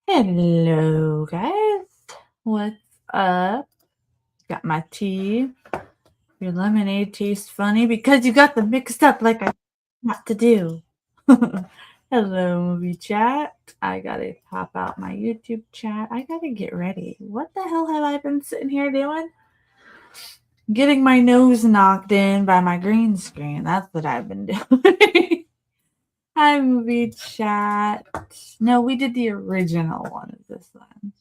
Hello, guys. What's up? Got my tea. Your lemonade tastes funny because you got them mixed up like I have to do. Hello, movie chat. I gotta pop out my YouTube chat. I gotta get ready. What the hell have I been sitting here doing? Getting my nose knocked in by my green screen. That's what I've been doing. Hi, movie chat. No, we did the original one of this one.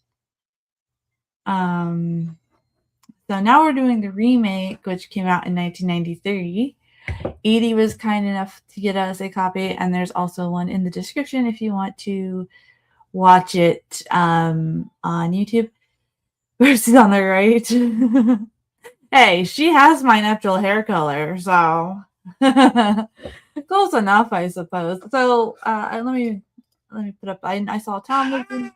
So now we're doing the remake, which came out in 1993. Edie was kind enough to get us a copy, and there's also one in the description if you want to watch it on YouTube. Versus on the right. Hey, she has my natural hair color, so close enough, I suppose. So let me put up. I saw Tom was in.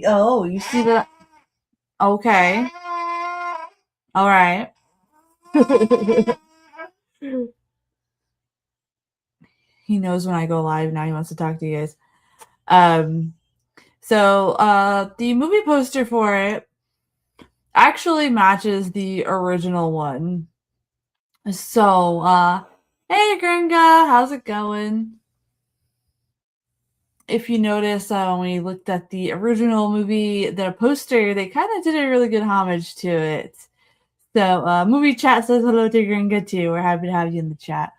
Oh, you see that? Okay. All right. He knows when I go live now. He wants to talk to you guys. The movie poster for it actually matches the original one. So, hey, Gringa, how's it going? If you notice, when we looked at the original movie, the poster, they kind of did a really good homage to it. So, movie chat says hello to Gringa too. We're happy to have you in the chat.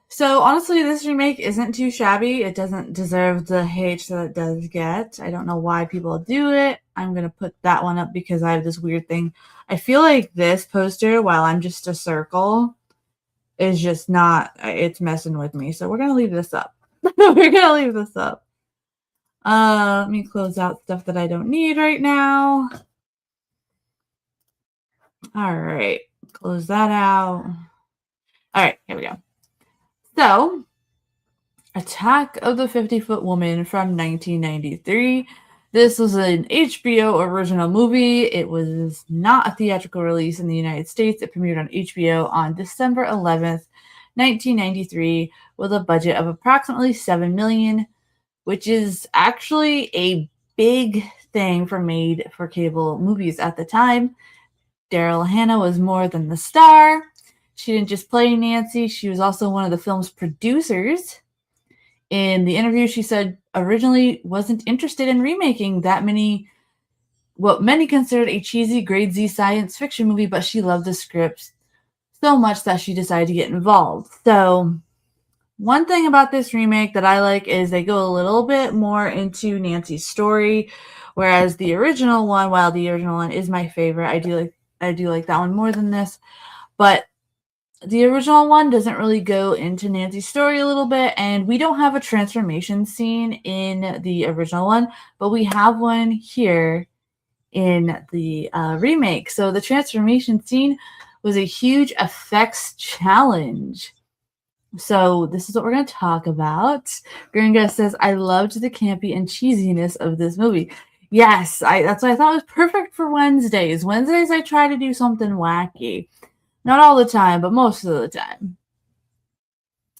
So honestly, this remake isn't too shabby. It doesn't deserve the hate that it does get. I don't know why people do it. I'm gonna put that one up because I have this weird thing. I feel like this poster, while I'm just a circle, is just not. It's messing with me. So we're gonna leave this up. We're gonna leave this up. Let me close out stuff that I don't need right now. All right, close that out. All right, here we go. So, Attack of the 50-Foot Woman from 1993. This was an HBO original movie. It was not a theatrical release in the United States. It premiered on HBO on December 11th, 1993, with a budget of approximately $7 million, which is actually a big thing for made-for-cable movies at the time. Daryl Hannah was more than the star. She didn't just play Nancy, she was also one of the film's producers. In the interview, she said originally wasn't interested in remaking what many considered a cheesy grade Z science fiction movie, but she loved the script so much that she decided to get involved. So, one thing about this remake that I like is they go a little bit more into Nancy's story, whereas the original one, while the original one is my favorite, I do like that one more than this, but the original one doesn't really go into Nancy's story a little bit, and we don't have a transformation scene in the original one, but we have one here in the remake. So the transformation scene was a huge effects challenge. So this is what we're going to talk about. Gringa says, I loved the campy and cheesiness of this movie. Yes, that's what I thought was perfect for Wednesdays. Wednesdays, I try to do something wacky. Not all the time, but most of the time.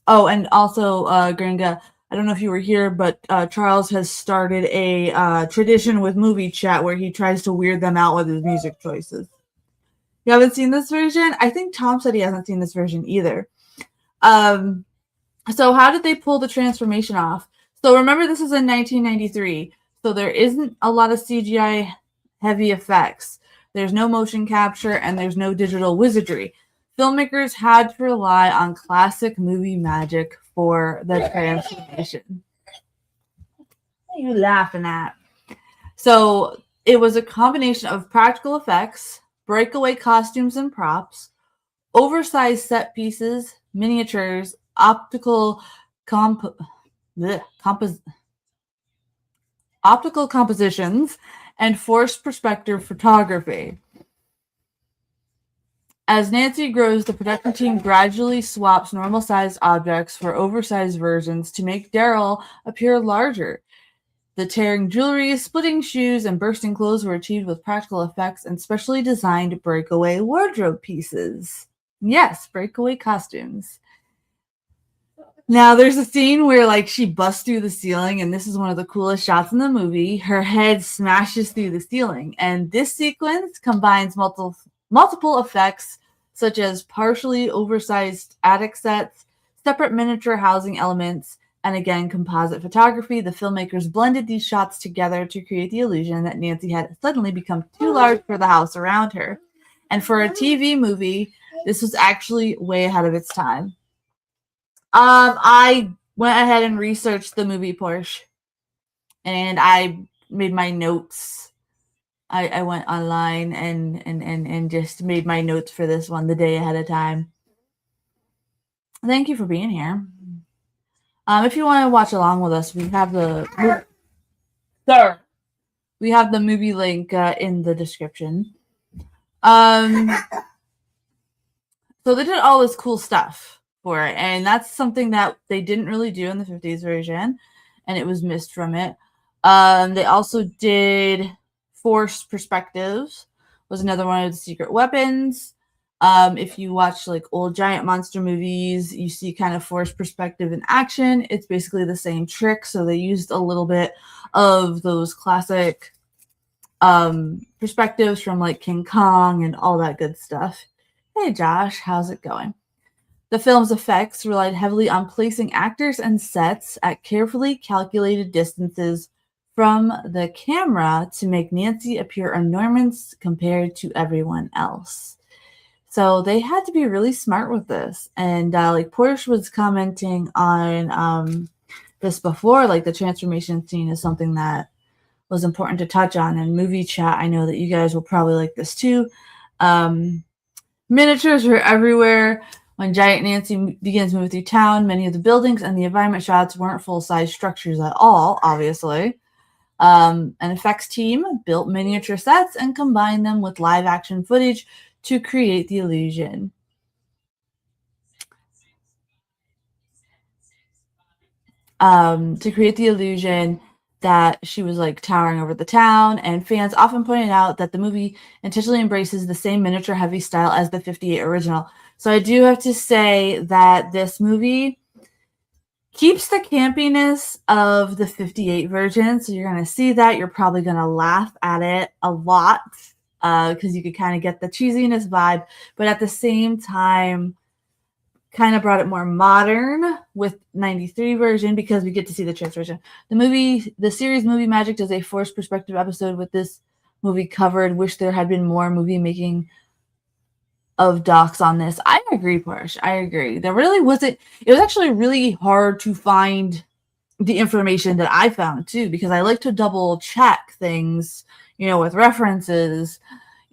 Oh, and also, Gringa, I don't know if you were here, but Charles has started a tradition with Movie Chat where he tries to weird them out with his music choices. You haven't seen this version? I think Tom said he hasn't seen this version either. So how did they pull the transformation off? So remember, this is in 1993, so there isn't a lot of CGI heavy effects. There's no motion capture, and there's no digital wizardry. Filmmakers had to rely on classic movie magic for the transformation. What are you laughing at? So it was a combination of practical effects, breakaway costumes and props, oversized set pieces, miniatures, optical compositions, and forced perspective photography. As Nancy grows, the production team gradually swaps normal-sized objects for oversized versions to make Daryl appear larger. The tearing jewelry, splitting shoes, and bursting clothes were achieved with practical effects and specially designed breakaway wardrobe pieces. Yes, breakaway costumes. Now, there's a scene where, like, she busts through the ceiling, and this is one of the coolest shots in the movie. Her head smashes through the ceiling, and this sequence combines multiple effects, such as partially oversized attic sets, separate miniature housing elements, and again, composite photography. The filmmakers blended these shots together to create the illusion that Nancy had suddenly become too large for the house around her. And for a TV movie, this was actually way ahead of its time. I went ahead and researched the movie Porsche, and I made my notes. I went online and just made my notes for this one the day ahead of time. Thank you for being here. If you want to watch along with us, we have the movie link in the description. So they did all this cool stuff for it, and that's something that they didn't really do in the 50s version, and it was missed from it. They also did forced perspectives, was another one of the secret weapons. If you watch like old giant monster movies, you see kind of forced perspective in action. It's basically the same trick, so they used a little bit of those classic perspectives from like King Kong and all that good stuff. Hey Josh, how's it going? The film's effects relied heavily on placing actors and sets at carefully calculated distances from the camera to make Nancy appear enormous compared to everyone else. So they had to be really smart with this. And like Porsche was commenting on this before, like the transformation scene is something that was important to touch on. And movie chat, I know that you guys will probably like this too. Miniatures were everywhere. When Giant Nancy begins moving through town, many of the buildings and the environment shots weren't full-size structures at all, obviously. An effects team built miniature sets and combined them with live-action footage to create the illusion. That she was like towering over the town, and fans often pointed out that the movie intentionally embraces the same miniature heavy style as the 58 original. So I do have to say that this movie keeps the campiness of the 58 version. So you're going to see that. You're probably going to laugh at it a lot because you could kind of get the cheesiness vibe, but at the same time, kind of brought it more modern with 93 version because we get to see the trans version. The series Movie Magic does a forced perspective episode with this movie covered. Wish there had been more movie making of docs on this. I agree, Porsche. I agree. There really wasn't. It was actually really hard to find the information that I found too, because I like to double check things, with references,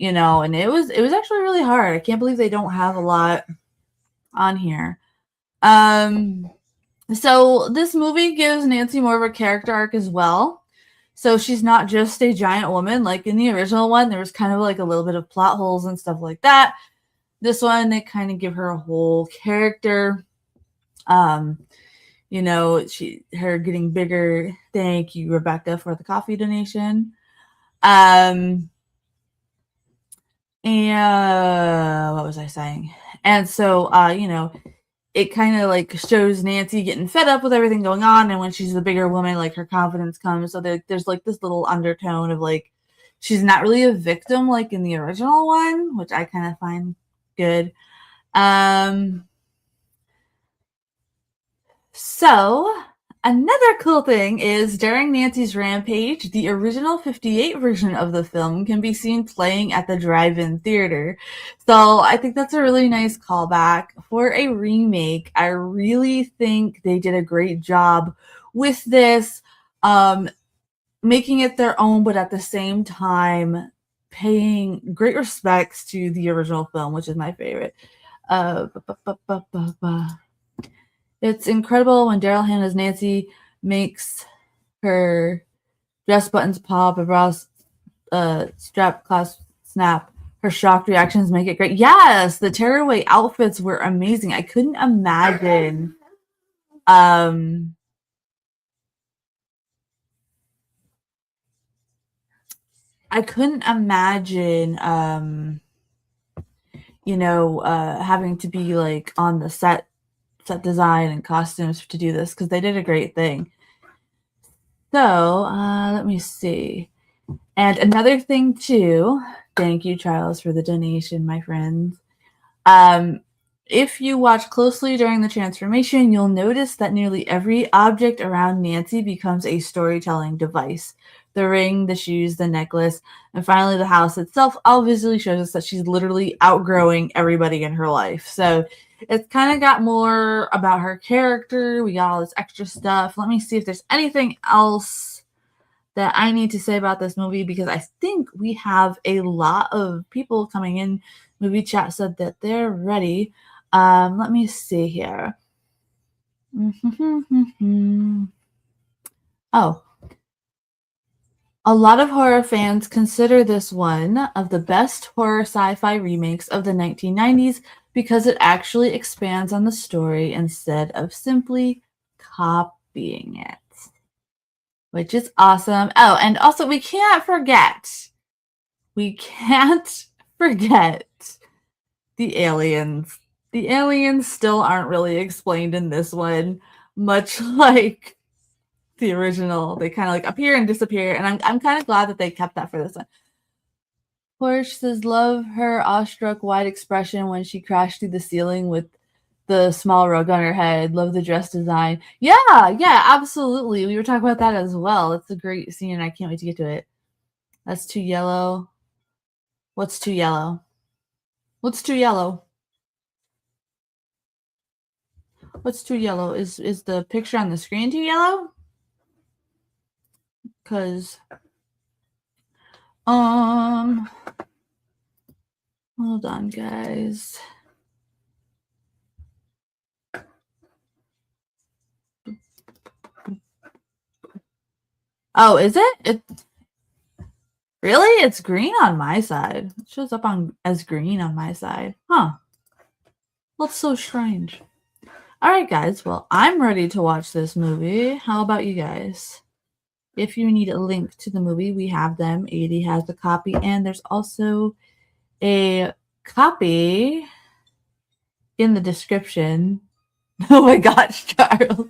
and it was actually really hard. I can't believe they don't have a lot on here. So this movie gives Nancy more of a character arc as well. So she's not just a giant woman like in the original one. There was kind of like a little bit of plot holes and stuff like that. This one, they kind of give her a whole character. Her getting bigger. Thank you, Rebecca, for the coffee donation. And what was I saying? And so, it kind of like shows Nancy getting fed up with everything going on, and when she's the bigger woman, like her confidence comes. So there's like this little undertone of like she's not really a victim like in the original one, which I kind of find good. So another cool thing is during Nancy's rampage, the original 58 version of the film can be seen playing at the drive-in theater. So I think that's a really nice callback for a remake. I really think they did a great job with this, making it their own, but at the same time paying great respects to the original film, which is my favorite. It's incredible when Daryl Hannah's Nancy makes her dress buttons pop, her bra strap clasp snap. Her shocked reactions make it great. Yes, the tearaway outfits were amazing. I couldn't imagine. Having to be like on the set set design and costumes to do this because they did a great thing. So let me see. And another thing too, thank you, Charles, for the donation, my friends. If you watch closely during the transformation, you'll notice that nearly every object around Nancy becomes a storytelling device. The ring, the shoes, the necklace, and finally the house itself all visually shows us that she's literally outgrowing everybody in her life. So it's kind of got more about her character. We got all this extra stuff. Let me see if there's anything else that I need to say about this movie, because I think we have a lot of people coming in. Movie chat said that they're ready. Let me see here. Oh, a lot of horror fans consider this one of the best horror sci-fi remakes of the 1990s because it actually expands on the story instead of simply copying it, which is awesome. Oh, and also we can't forget the aliens. The aliens still aren't really explained in this one, much like the original. They kind of like appear and disappear, and I'm kind of glad that they kept that for this one. Porsche says, love her awestruck wide expression when she crashed through the ceiling with the small rug on her head. Love the dress design. Yeah, absolutely. We were talking about that as well. It's a great scene, and I can't wait to get to it. That's too yellow. What's too yellow? What's too yellow? What's too yellow? Is the picture on the screen too yellow? Because hold on, guys. Oh, is it? Really? It's green on my side. It shows up as green on my side. Huh. That's so strange. All right, guys. Well, I'm ready to watch this movie. How about you guys? If you need a link to the movie, we have them. 80 has a copy, and there's also a copy in the description. Oh my gosh, Charles.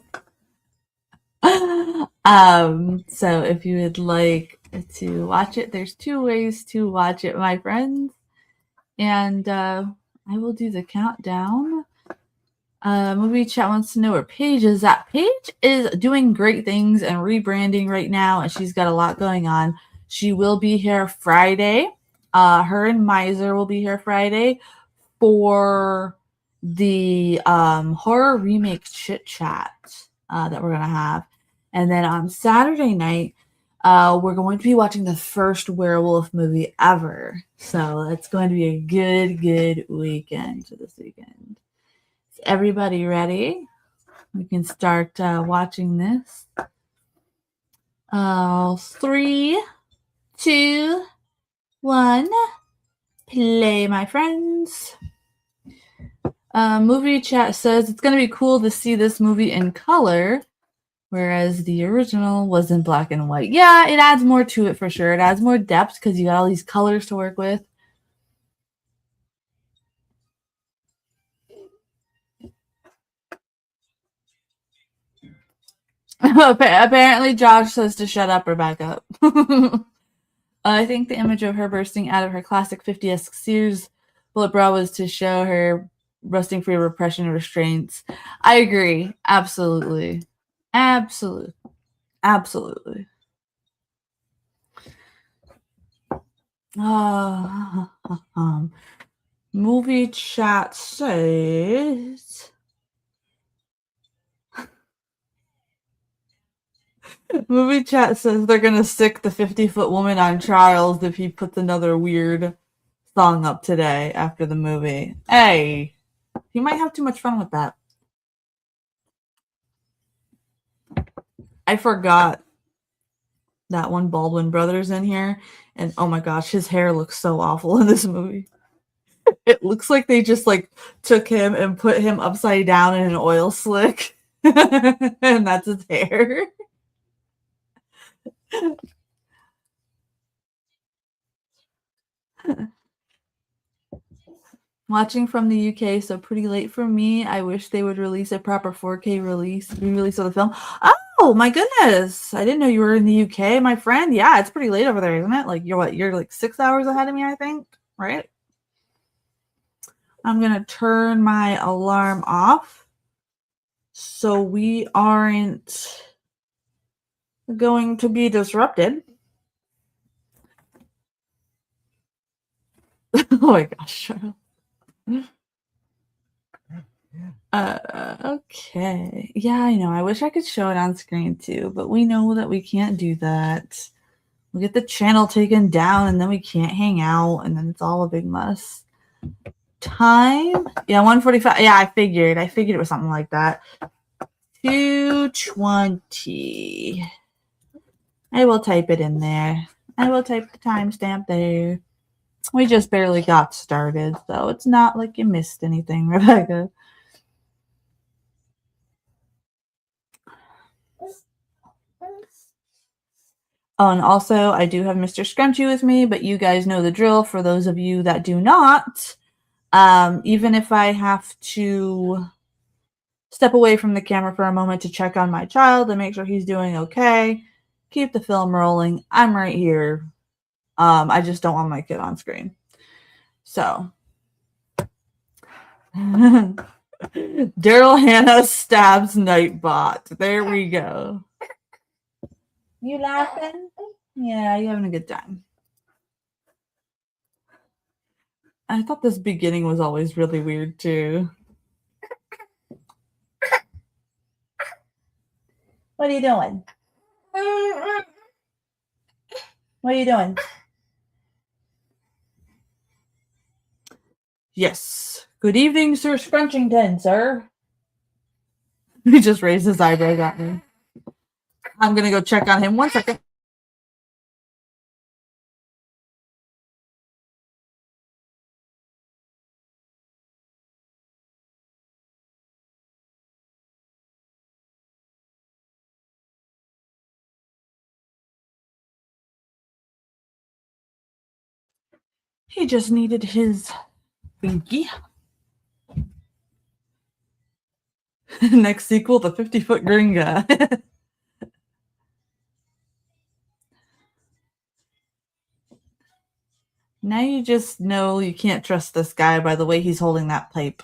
So if you would like to watch it, there's 2 ways to watch it, my friends. And I will do the countdown. Movie chat wants to know where Paige is at. Paige is doing great things and rebranding right now, and she's got a lot going on. She will be here Friday. Her and Miser will be here Friday for the horror remake chit chat that we're gonna have. And then on Saturday night, we're going to be watching the first werewolf movie ever. So it's going to be a good weekend this weekend. Is everybody ready? We can start watching this. 3, 2, 1. Play, my friends. Movie chat says it's going to be cool to see this movie in color, whereas the original was in black and white. Yeah, it adds more to it for sure. It adds more depth because you got all these colors to work with. Apparently, Josh says to shut up or back up. I think the image of her bursting out of her classic 50s Sears bullet bra was to show her busting free of repression and restraints. I agree. Absolutely. Movie chat says... Movie chat says they're gonna sick the 50-foot woman on Charles if he puts another weird song up today after the movie. Hey, he might have too much fun with that. I forgot that one Baldwin brother's in here, and oh my gosh, his hair looks so awful in this movie. It looks like they just like took him and put him upside down in an oil slick, and that's his hair. Watching from the UK, so pretty late for me. I wish they would release a proper 4K re-release of the film. Oh my goodness! I didn't know you were in the UK, my friend. Yeah, it's pretty late over there, isn't it? Like you're what? You're like 6 hours ahead of me, I think. Right? I'm gonna turn my alarm off so we aren't going to be disrupted. Oh my gosh. Okay. Yeah, I know. I wish I could show it on screen too, but we know that we can't do that. We'll get the channel taken down and then we can't hang out and then it's all a big mess. Time? Yeah, 1:45. Yeah, I figured it was something like that. 2:20. I will type it in there. I will type the timestamp there. We just barely got started, so it's not like you missed anything, Rebecca. Oh, and also, I do have Mr. Scrunchy with me, but you guys know the drill. For those of you that do not, even if I have to step away from the camera for a moment to check on my child and make sure he's doing okay, keep the film rolling. I'm right here. I just don't want my kid on screen. So, Daryl Hannah stabs Nightbot. There we go. You laughing? Yeah, you having a good time. I thought this beginning was always really weird too. What are you doing? What are you doing? Yes. Good evening, Sir Scrunchington, sir. He just raised his eyebrows at me. I'm gonna go check on him. 1 second. He just needed his binky. Next sequel, the 50-foot Gringa. Now you just know you can't trust this guy by the way he's holding that pipe.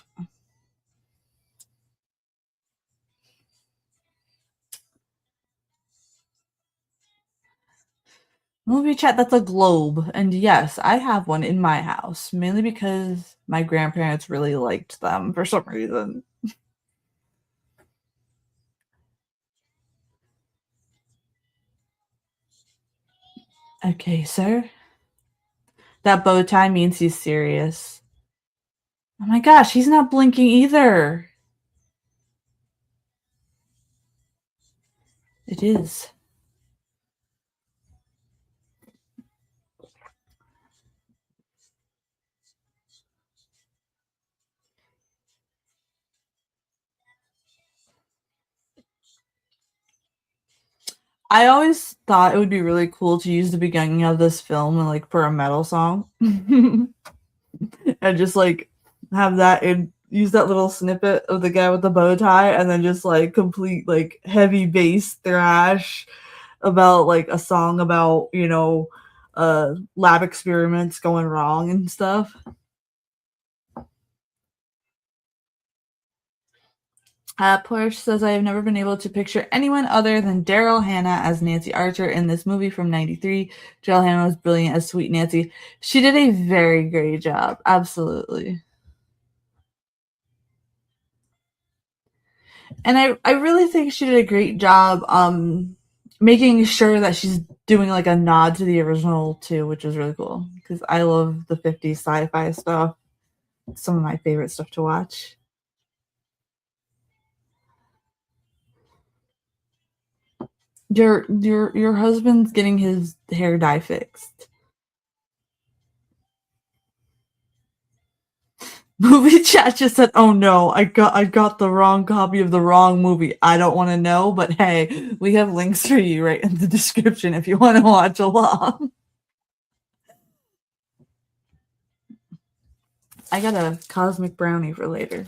Movie chat, that's a globe. And yes, I have one in my house, mainly because my grandparents really liked them for some reason. Okay, sir. That bow tie means he's serious. Oh my gosh, he's not blinking either. It is. I always thought it would be really cool to use the beginning of this film and like for a metal song. And just like have that and use that little snippet of the guy with the bow tie and then just like complete like heavy bass thrash about like a song about, lab experiments going wrong and stuff. Porsche says, I have never been able to picture anyone other than Daryl Hannah as Nancy Archer in this movie from 93. Daryl Hannah was brilliant as Sweet Nancy. She did a very great job. Absolutely. And I really think she did a great job making sure that she's doing like a nod to the original too, which was really cool because I love the 50s sci-fi stuff. It's some of my favorite stuff to watch. Your husband's getting his hair dye fixed. Movie chat just said, "Oh no, I got the wrong copy of the wrong movie. I don't want to know, but hey, we have links for you right in the description if you want to watch along." I got a cosmic brownie for later.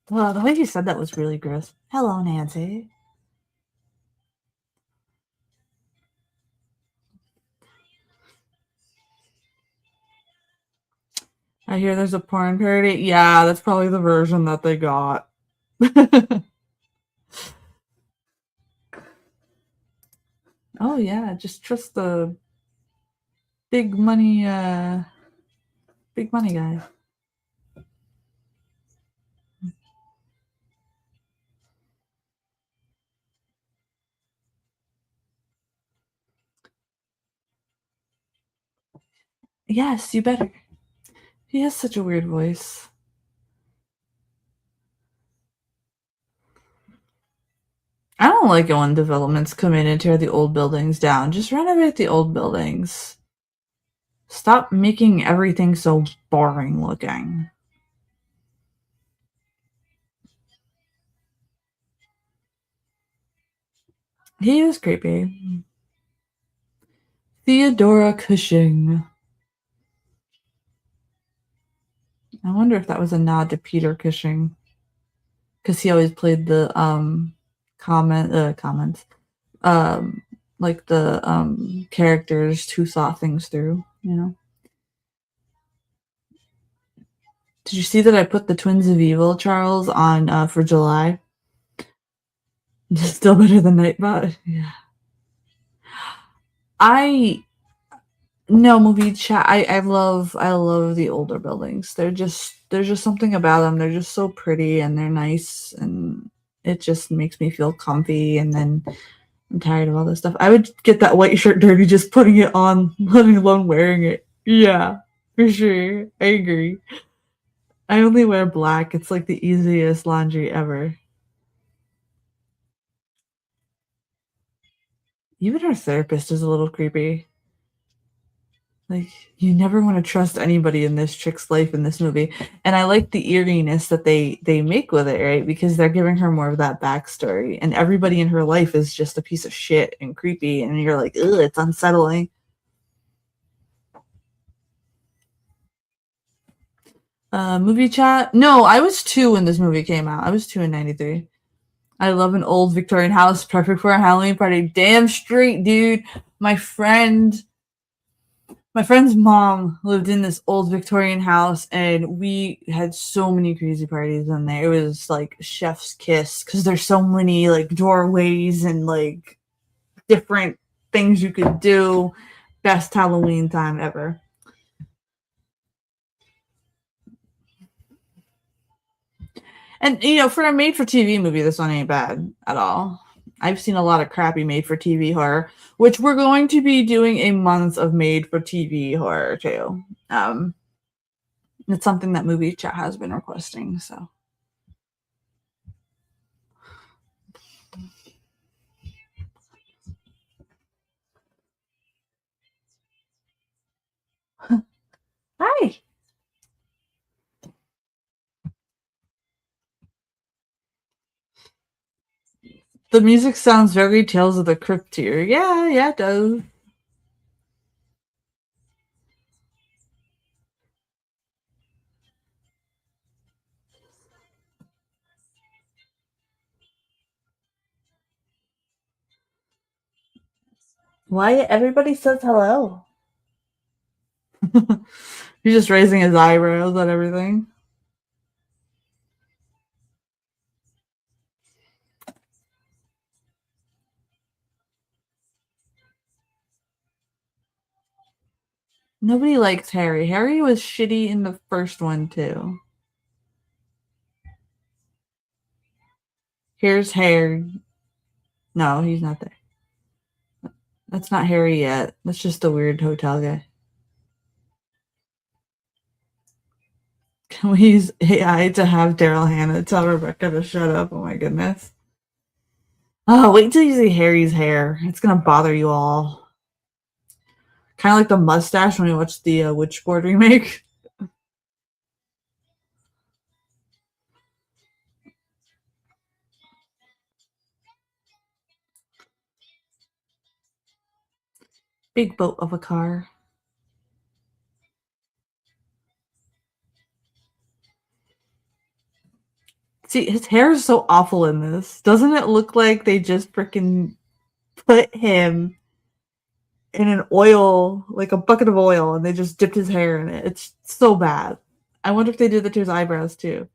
Well, the way you said that was really gross. Hello, Nancy. I hear there's a porn parody. Yeah, that's probably the version that they got. Oh yeah, just trust the big money guy. Yes, you better. He has such a weird voice. I don't like it when developments come in and tear the old buildings down. Just renovate the old buildings. Stop making everything so boring looking. He was creepy. Theodora Cushing. I wonder if that was a nod to Peter Cushing. Because he always played the comments. Um like the characters who saw things through, you know. Did you see that I put the Twins of Evil, Charles, on for July? Still better than Nightbot. Yeah. I no movie chat. I love the older buildings. There's just something about them. They're just so pretty and they're nice and it just makes me feel comfy and then I'm tired of all this stuff. I would get that white shirt dirty just putting it on, letting alone wearing it. Yeah, for sure. I agree. I only wear black. It's like the easiest laundry ever. Even her therapist is a little creepy. Like, you never want to trust anybody in this chick's life in this movie. And I like the eeriness that they make with it, right? Because they're giving her more of that backstory. And everybody in her life is just a piece of shit and creepy. And you're like, ugh, it's unsettling. Movie chat? No, I was 2 when this movie came out. I was 2 in 93. I love an old Victorian house, perfect for a Halloween party. Damn straight, dude. My friend my friend's mom lived in this old Victorian house, and we had so many crazy parties in there. It was like chef's kiss because there's so many like doorways and like different things you could do. Best Halloween time ever. And you know, for a made-for-TV movie, this one ain't bad at all. I've seen a lot of crappy made-for-TV horror, which we're going to be doing a month of made-for-TV horror too. It's something that Movie Chat has been requesting. So, hi. The music sounds very Tales of the Crypt here. Yeah, yeah, it does. Why everybody says hello? He's just raising his eyebrows at everything. Nobody likes Harry. Harry was shitty in the first one too. Here's Harry. No, he's not there. That's not Harry yet. That's just a weird hotel guy. Can we use AI to have Daryl Hannah tell Rebecca to shut up? Oh my goodness. Oh, wait till you see Harry's hair. It's gonna bother you all. Kind of like the mustache when we watched the Witchboard remake. Big boat of a car. See, his hair is so awful in this. Doesn't it look like they just freaking put him in an oil, like a bucket of oil, and they just dipped his hair in it? It's so bad. I wonder if they did that to his eyebrows too.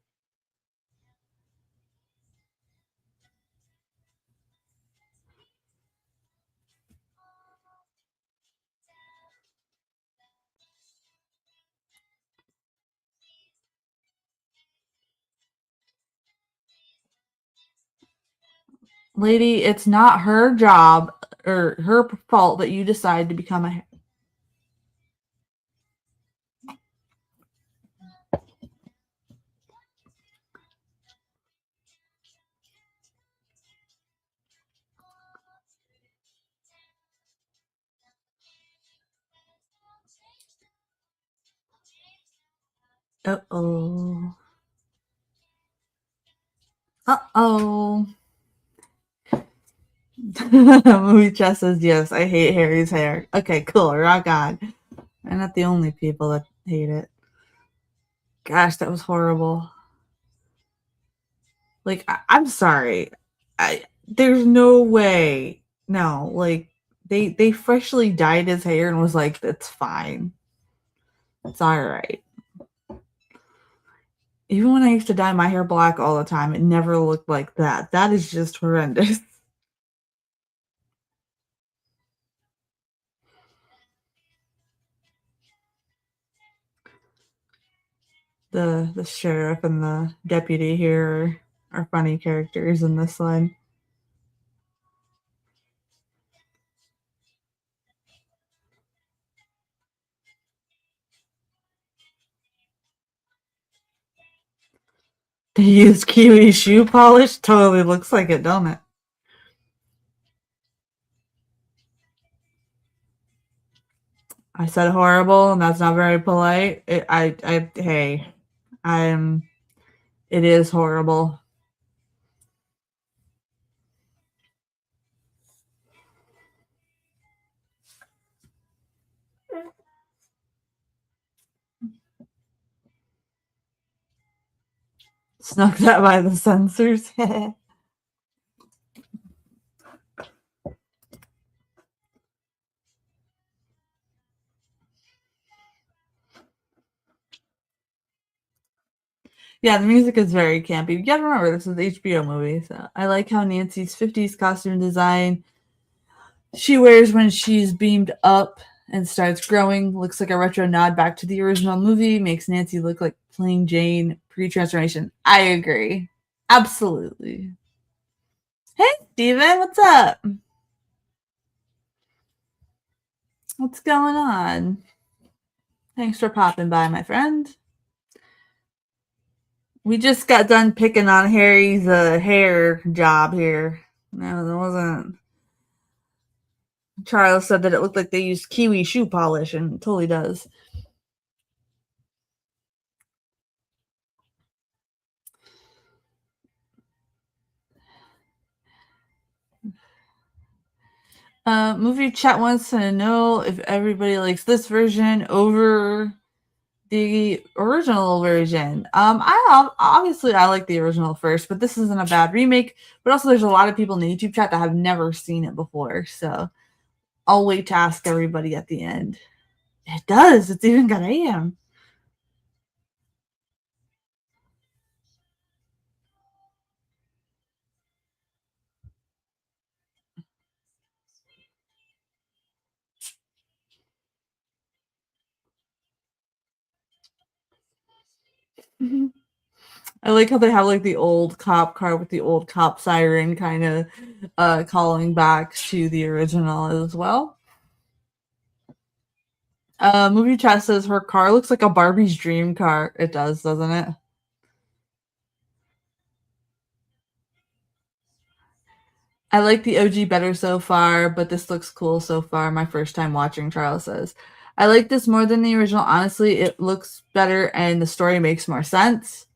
Lady, it's not her job or her fault that you decide to become a. Uh oh. Uh oh. Movie chat says yes. I hate Harry's hair. Okay, cool. Rock on. We're not the only people that hate it. Gosh, that was horrible. Like, I'm sorry. There's no way. No, like they freshly dyed his hair and was like, "That's fine. It's all right." Even when I used to dye my hair black all the time, it never looked like that. That is just horrendous. The sheriff and the deputy here are funny characters in this one. They use kiwi shoe polish. Totally looks like it, don't it? I said horrible, and that's not very polite. Hey, I'm. It is horrible. Snuck that by the censors. Yeah, the music is very campy. You gotta remember this is an HBO movie, so I like how Nancy's 50s costume design she wears when she's beamed up and starts growing. Looks like a retro nod back to the original movie. Makes Nancy look like plain Jane pre-transformation. I agree. Absolutely. Hey, Steven, what's up? What's going on? Thanks for popping by, my friend. We just got done picking on Harry's hair job here. No, there wasn't. Charles said that it looked like they used kiwi shoe polish, and it totally does. Movie chat wants to know if everybody likes this version over the original version. Obviously I like the original first, but this isn't a bad remake. But also, there's a lot of people in the YouTube chat that have never seen it before, so I'll wait to ask everybody at the end. It does. It's even got AM. I like how they have like the old cop car with the old cop siren kind of calling back to the original as well. Movie chat says her car looks like a Barbie's dream car. It does, doesn't it? I like the OG better so far, but this looks cool so far. My first time watching, Charles says. I like this more than the original. Honestly, it looks better and the story makes more sense.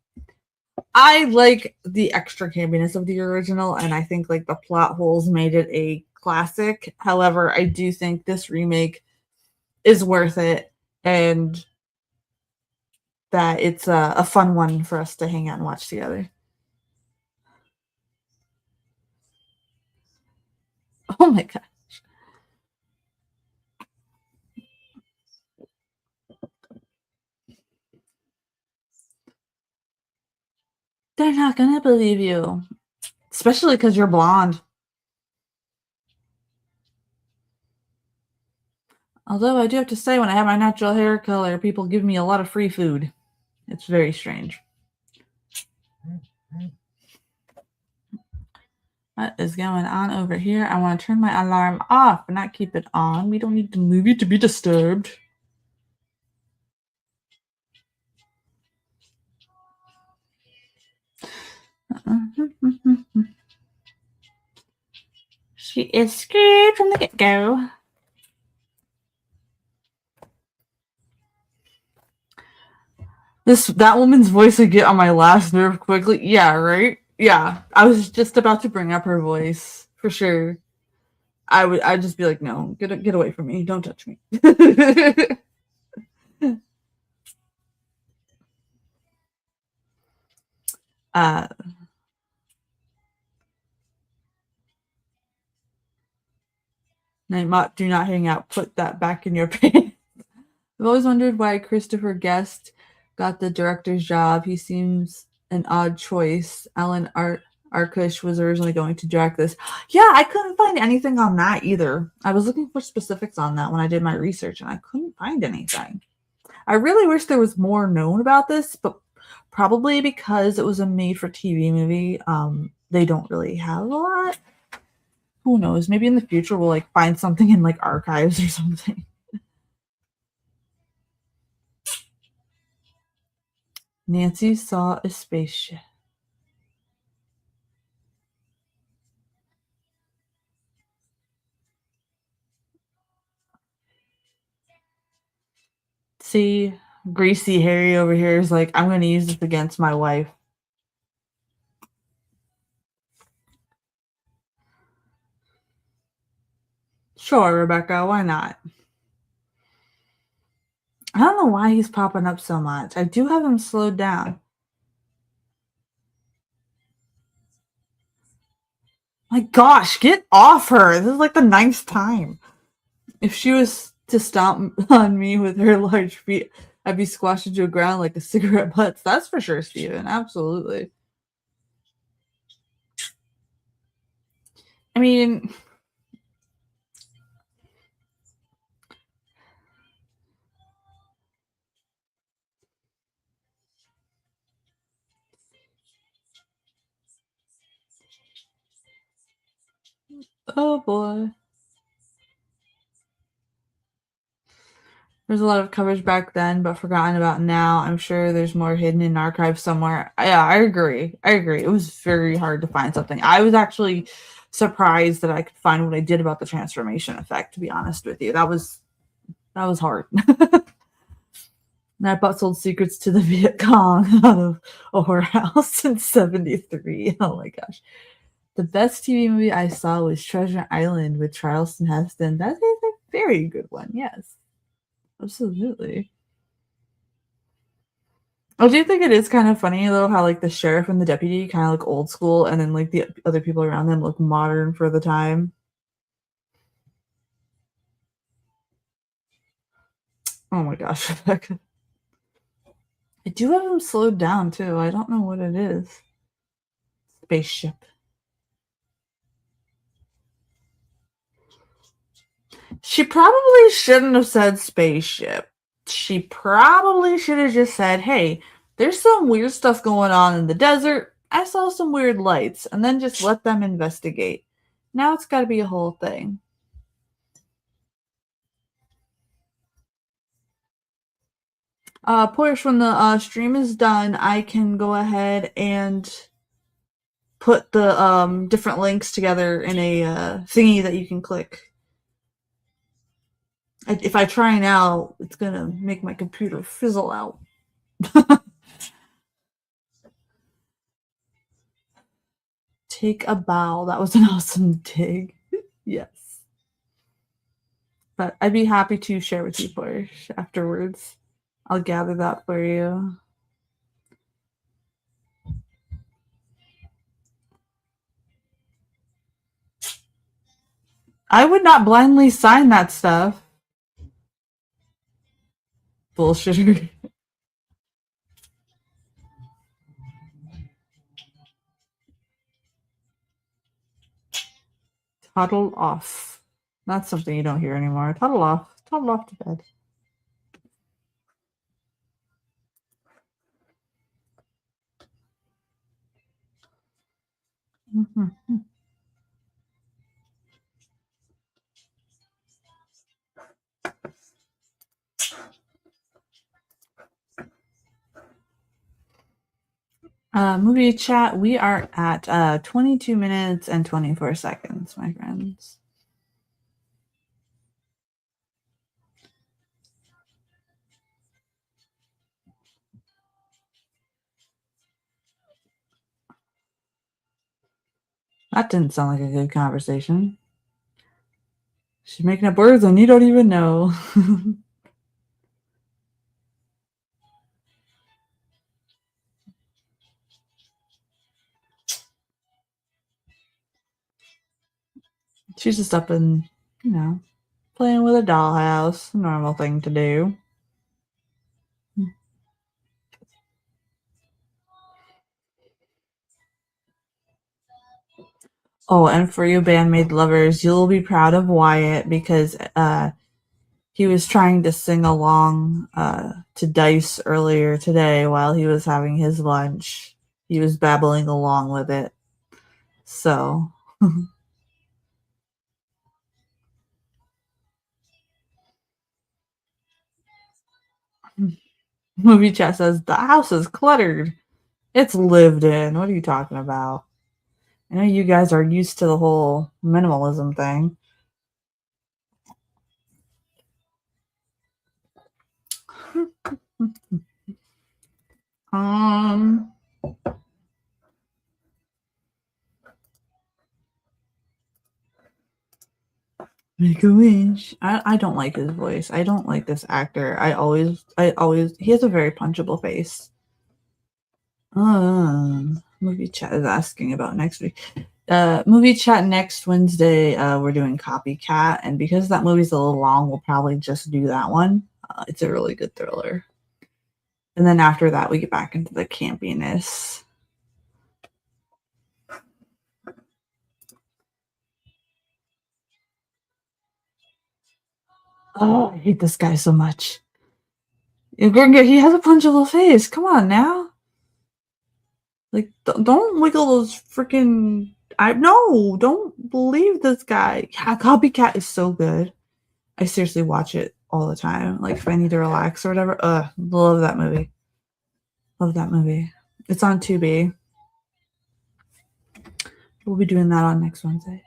I like the extra campiness of the original, and I think like the plot holes made it a classic. However, I do think this remake is worth it, and that it's a fun one for us to hang out and watch together. Oh my god. They're not gonna believe you. Especially because you're blonde. Although I do have to say, when I have my natural hair color, people give me a lot of free food. It's very strange. What is going on over here? I want to turn my alarm off, but not keep it on. We don't need the movie to be disturbed. She is scared from the get-go. That woman's voice would get on my last nerve quickly. Yeah, right? Yeah. I was just about to bring up her voice. For sure. I'd just be like, no, get away from me. Don't touch me. uh Nightbot, do not hang out. Put that back in your pants. I've always wondered why Christopher Guest got the director's job. He seems an odd choice. Alan Arkush was originally going to direct this. Yeah, I couldn't find anything on that either. I was looking for specifics on that when I did my research, and I couldn't find anything. I really wish there was more known about this, but probably because it was a made-for-TV movie, they don't really have a lot. Who knows? Maybe in the future we'll like find something in like archives or something. Nancy saw a spaceship. See, greasy Harry over here is like, I'm going to use this against my wife. Sure, Rebecca, why not? I don't know why he's popping up so much. I do have him slowed down. My gosh, get off her. This is like the 9th time. If she was to stomp on me with her large feet, I'd be squashed into the ground like a cigarette butts. That's for sure, Steven. Absolutely. I mean, oh boy. There's a lot of coverage back then, but forgotten about now. I'm sure there's more hidden in archives somewhere. Yeah, I agree. I agree. It was very hard to find something. I was actually surprised that I could find what I did about the transformation effect, to be honest with you. That was hard. Nightbot sold secrets to the Viet Cong out of a whorehouse in 73. Oh my gosh. The best TV movie I saw was Treasure Island with Charleston Heston. That is a very good one, yes. Absolutely. I do think it is kind of funny though how like the sheriff and the deputy kind of look old school, and then like the other people around them look modern for the time. Oh my gosh, Rebecca. I do have him slowed down too. I don't know what it is. Spaceship. She probably shouldn't have said spaceship. She probably should have just said, hey, there's some weird stuff going on in the desert. I saw some weird lights, and then just let them investigate. Now it's got to be a whole thing. Porsche, when the stream is done, I can go ahead and put the different links together in a thingy that you can click. If I try now, it's gonna make my computer fizzle out. Take a bow. That was an awesome dig. Yes. But I'd be happy to share with you, Porsche, afterwards. I'll gather that for you. I would not blindly sign that stuff. Bullshitter. Toddle off. That's something you don't hear anymore. Toddle off. Toddle off to bed. Mm-hmm. Movie chat, we are at 22 minutes and 24 seconds, my friends. That didn't sound like a good conversation. She's making up words and you don't even know. She's just up and, playing with a dollhouse. Normal thing to do. Oh, and for you bandmate lovers, you'll be proud of Wyatt because he was trying to sing along to Dice earlier today while he was having his lunch. He was babbling along with it. So, movie chat says the house is cluttered. It's lived in. What are you talking about? I know you guys are used to the whole minimalism thing. Make a wish. I don't like his voice. I don't like this actor. He has a very punchable face. Movie chat is asking about next week. Movie chat next Wednesday. We're doing Copycat, and because that movie's a little long, we'll probably just do that one. It's a really good thriller. And then after that, we get back into the campiness. Oh, I hate this guy so much. He has a punchable face. Come on now. Like, don't wiggle those freaking. Don't believe this guy. Yeah, Copycat is so good. I seriously watch it all the time. Like, if I need to relax or whatever. Love that movie. Love that movie. It's on Tubi. We'll be doing that on next Wednesday.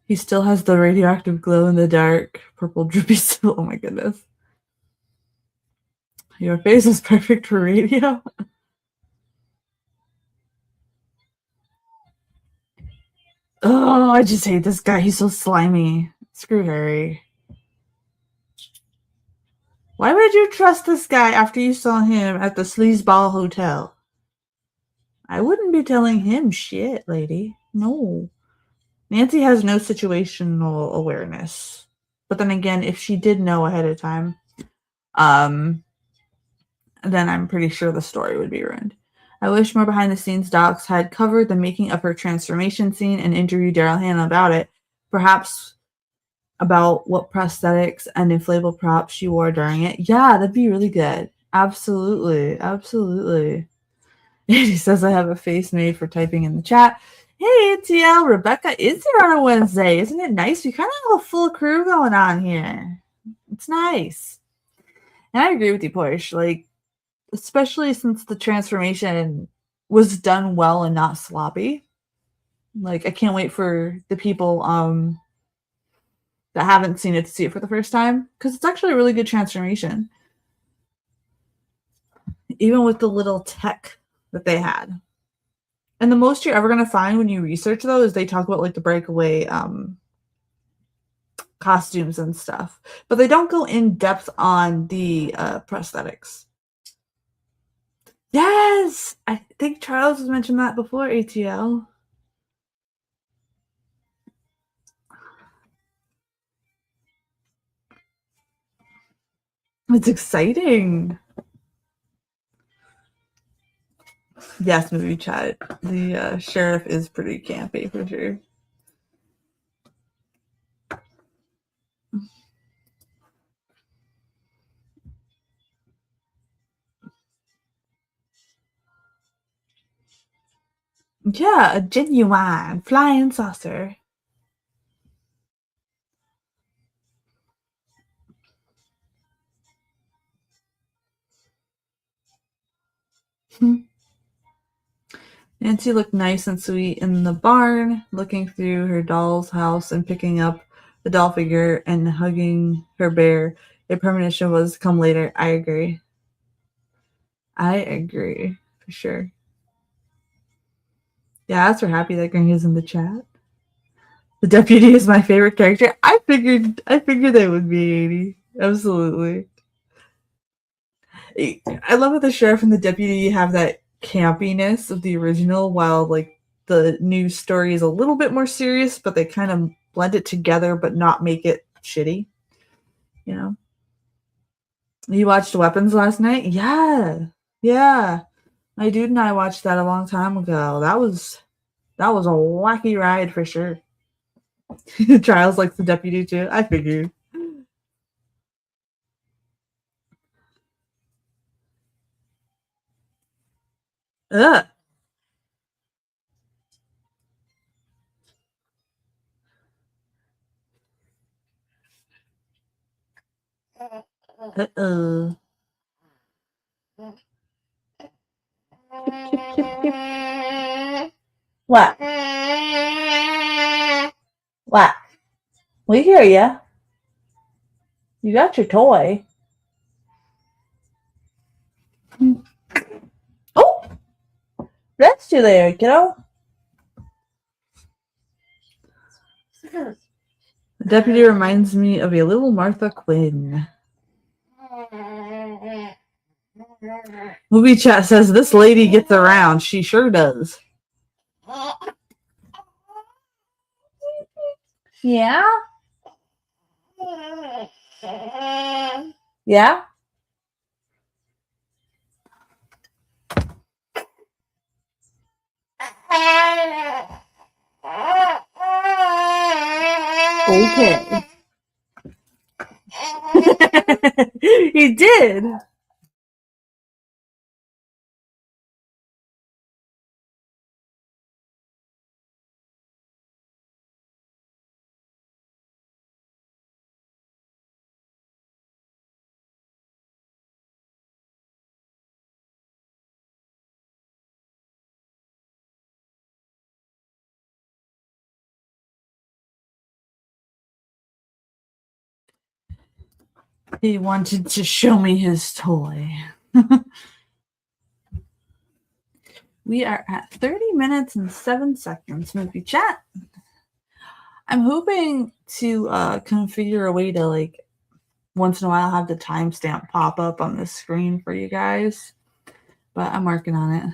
He still has the radioactive glow in the dark, purple droopy still. Oh my goodness. Your face is perfect for radio. Oh, I just hate this guy. He's so slimy. Screw Harry. Why would you trust this guy after you saw him at the Sleazeball Hotel? I wouldn't be telling him shit, lady. No. Nancy has no situational awareness. But then again, if she did know ahead of time, then I'm pretty sure the story would be ruined. I wish more behind the scenes docs had covered the making of her transformation scene and interviewed Daryl Hannah about it. Perhaps about what prosthetics and inflatable props she wore during it. Yeah, that'd be really good. Absolutely. Absolutely. He says I have a face made for typing in the chat. Hey, ATL, Rebecca is here on a Wednesday. Isn't it nice? We kind of have a full crew going on here. It's nice. And I agree with you, Porsche. Like, especially since the transformation was done well and not sloppy. Like, I can't wait for the people that haven't seen it to see it for the first time, because it's actually a really good transformation, even with the little tech that they had. And the most you're ever going to find when you research, though, is they talk about like the breakaway costumes and stuff, but they don't go in depth on the prosthetics. Yes, I think Charles has mentioned that before. ATL. It's exciting. Yes, movie chat. The sheriff is pretty campy for sure. Yeah, a genuine flying saucer. Nancy looked nice and sweet in the barn, looking through her doll's house and picking up the doll figure and hugging her bear. A premonition was to come later. I agree. I agree. For sure. Yeah, that's for happy that Greg is in the chat. The deputy is my favorite character. I figured they would be 80. Absolutely. I love how the sheriff and the deputy have that campiness of the original, while like the new story is a little bit more serious, but they kind of blend it together but not make it shitty. You know. You watched Weapons last night? Yeah. Yeah. My dude and I watched that a long time ago. That was a wacky ride for sure. Charles likes the deputy too. I figured. Ugh. Uh-oh. Chip, chip, chip. What? What? We hear ya. You got your toy. Oh, that's you there, kiddo. The deputy reminds me of a little Martha Quinn. Movie chat says this lady gets around. She sure does. Yeah? Yeah? Okay. He did. He wanted to show me his toy. We are at 30 minutes and 7 seconds. Movie chat. I'm hoping to configure a way to like once in a while have the timestamp pop up on the screen for you guys, but I'm working on it.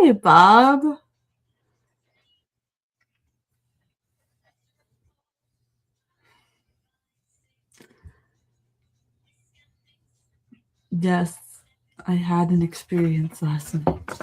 Hey, Bob. Yes, I had an experience last night.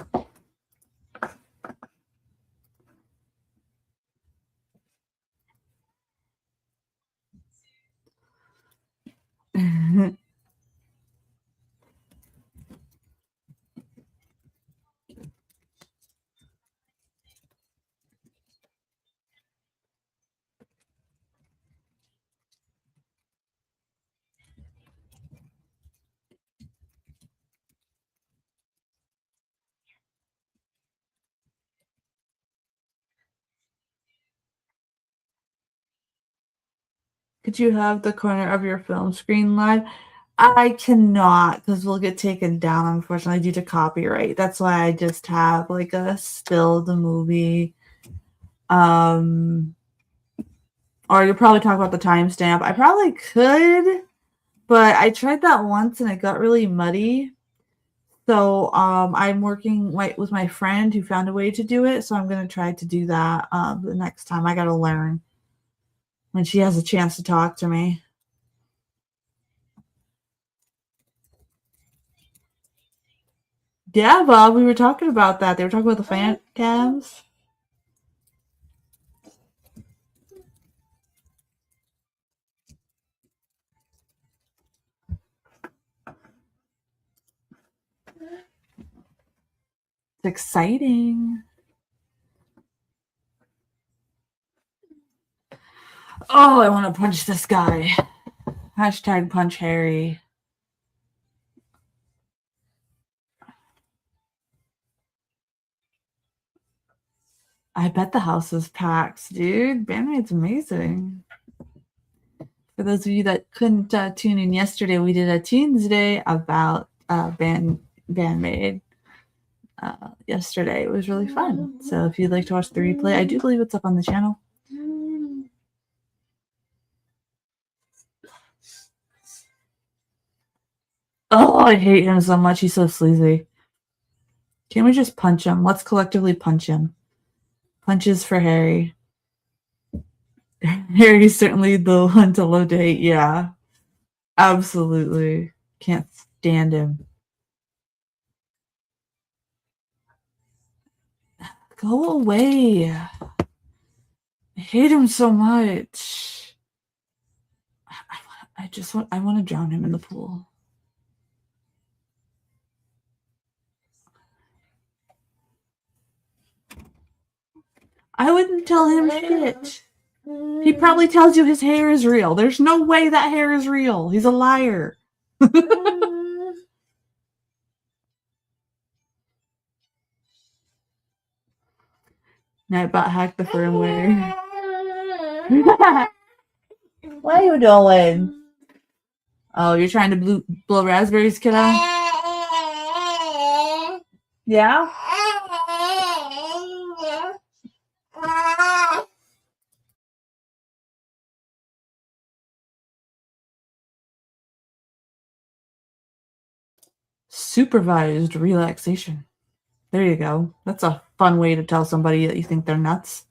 Could you have the corner of your film screen live? I cannot because we'll get taken down, unfortunately, due to copyright. That's why I just have like a still of the movie. Um, or you'll probably talk about the timestamp. I probably could, but I tried that once and it got really muddy. So I'm working with my friend who found a way to do it. So I'm going to try to do that the next time. I got to learn when she has a chance to talk to me. Yeah, Bob, we were talking about that. They were talking about the fan cams. It's exciting. Oh, I want to punch this guy. Hashtag punch Harry. I bet the house is packed, dude. Bandmaid's amazing. For those of you that couldn't tune in yesterday, we did a Teens Day about Bandmaid. Yesterday. It was really fun. So if you'd like to watch the replay, I do believe it's up on the channel. Oh, I hate him so much. He's so sleazy. Can we just punch him? Let's collectively punch him. Punches for Harry. Harry's certainly the one to low date. Yeah, absolutely. Can't stand him. Go away. I hate him so much. I want to drown him in the pool. I wouldn't tell him shit. He probably tells you his hair is real. There's no way that hair is real. He's a liar. Nightbot hacked the firmware. What are you doing? Oh, you're trying to blow raspberries, kiddo? Yeah? Supervised relaxation. There you go. That's a fun way to tell somebody that you think they're nuts.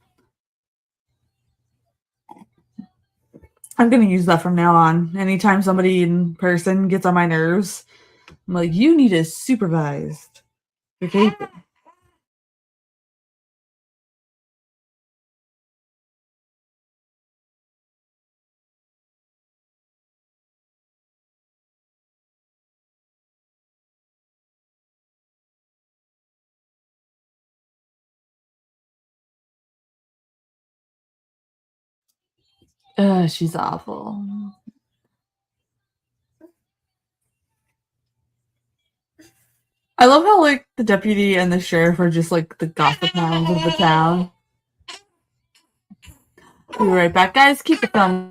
I'm going to use that from now on. Anytime somebody in person gets on my nerves, I'm like, you need a supervised vacation. She's awful. I love how like the deputy and the sheriff are just like the gossip hounds of the town. We'll be right back, guys. Keep the film.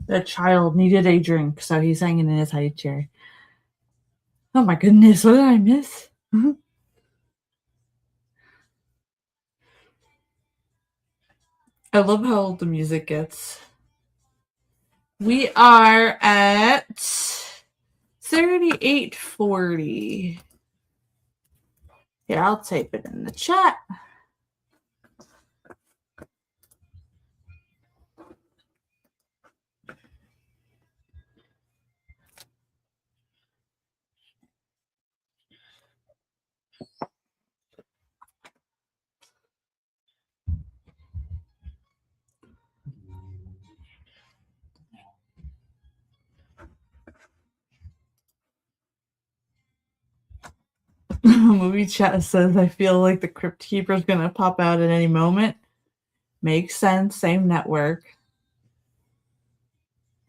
The child needed a drink, so he's hanging in his high chair. Oh my goodness, what did I miss? I love how old the music gets. We are at 38:40. Here, I'll type it in the chat. Movie chat says, I feel like the Crypt Keeper's gonna pop out at any moment. Makes sense, same network.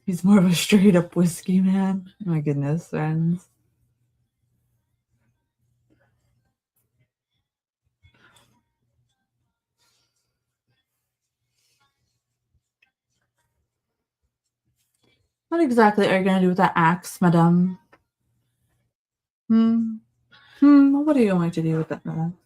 He's more of a straight up whiskey man. Oh my goodness, friends. What exactly are you gonna do with that axe, madame? What are you going to do with that, madame?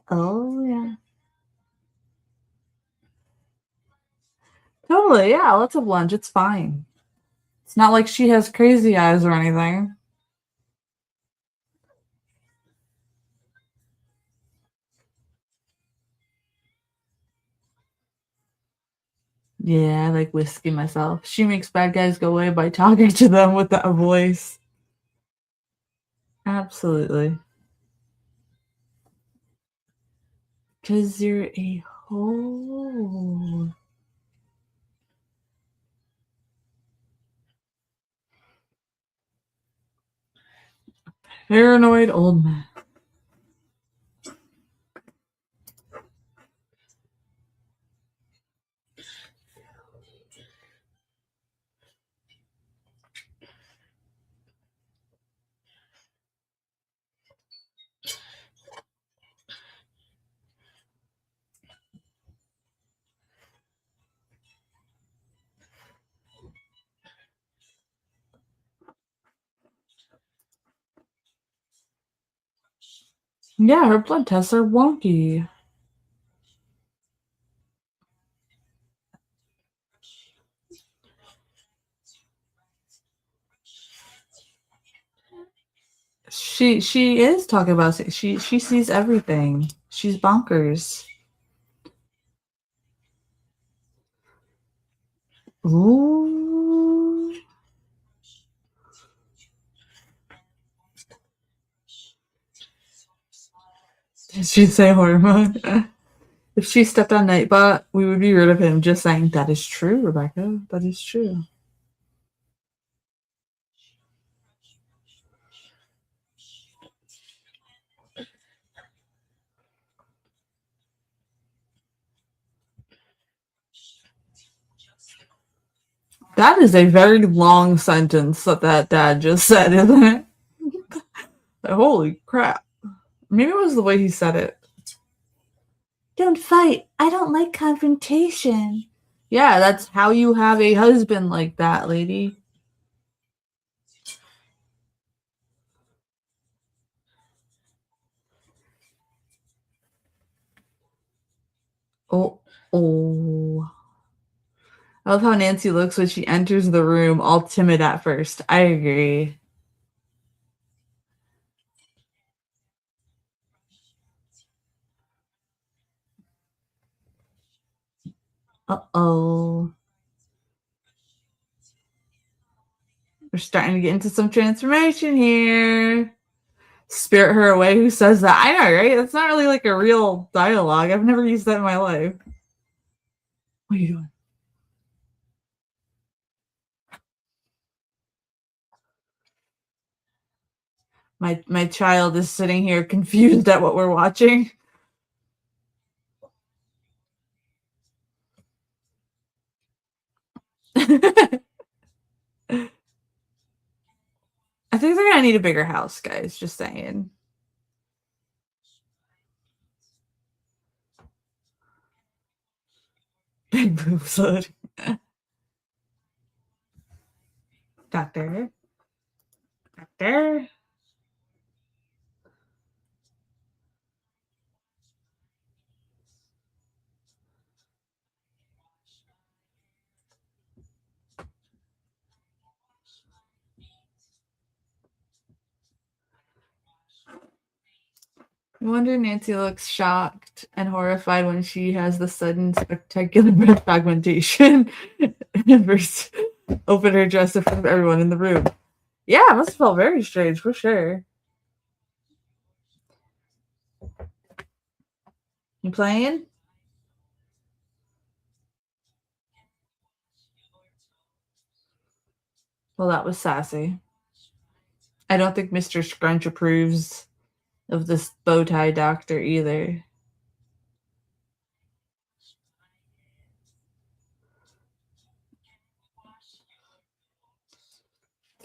Oh yeah. Totally, yeah, let's have lunch. It's fine. It's not like she has crazy eyes or anything. Yeah, I like whiskey myself. She makes bad guys go away by talking to them with that voice. Absolutely. Because you're a hoe. Paranoid old man. Yeah, her blood tests are wonky. She is talking about she sees everything. She's bonkers. Ooh. Did she say hormone? If she stepped on Nightbot, we would be rid of him. Just saying that is true, Rebecca. That is true. That is a very long sentence that dad just said, isn't it? Holy crap. Maybe it was the way he said it. Don't fight. I don't like confrontation. Yeah, that's how you have a husband like that, lady. Oh, oh. I love how Nancy looks when she enters the room, all timid at first. I agree. Uh-oh. We're starting to get into some transformation here. Spirit her away. Who says that? I know, right? That's not really like a real dialogue. I've never used that in my life. What are you doing? My child is sitting here confused at what we're watching. I think they're gonna need a bigger house, guys. Just saying. Big boobs, hood. Doctor. Doctor. No wonder Nancy looks shocked and horrified when she has the sudden spectacular breast augmentation and burst open her dress in front of everyone in the room. Yeah, it must have felt very strange for sure. You playing? Well, that was sassy. I don't think Mr. Scrunch approves of this bow tie doctor either.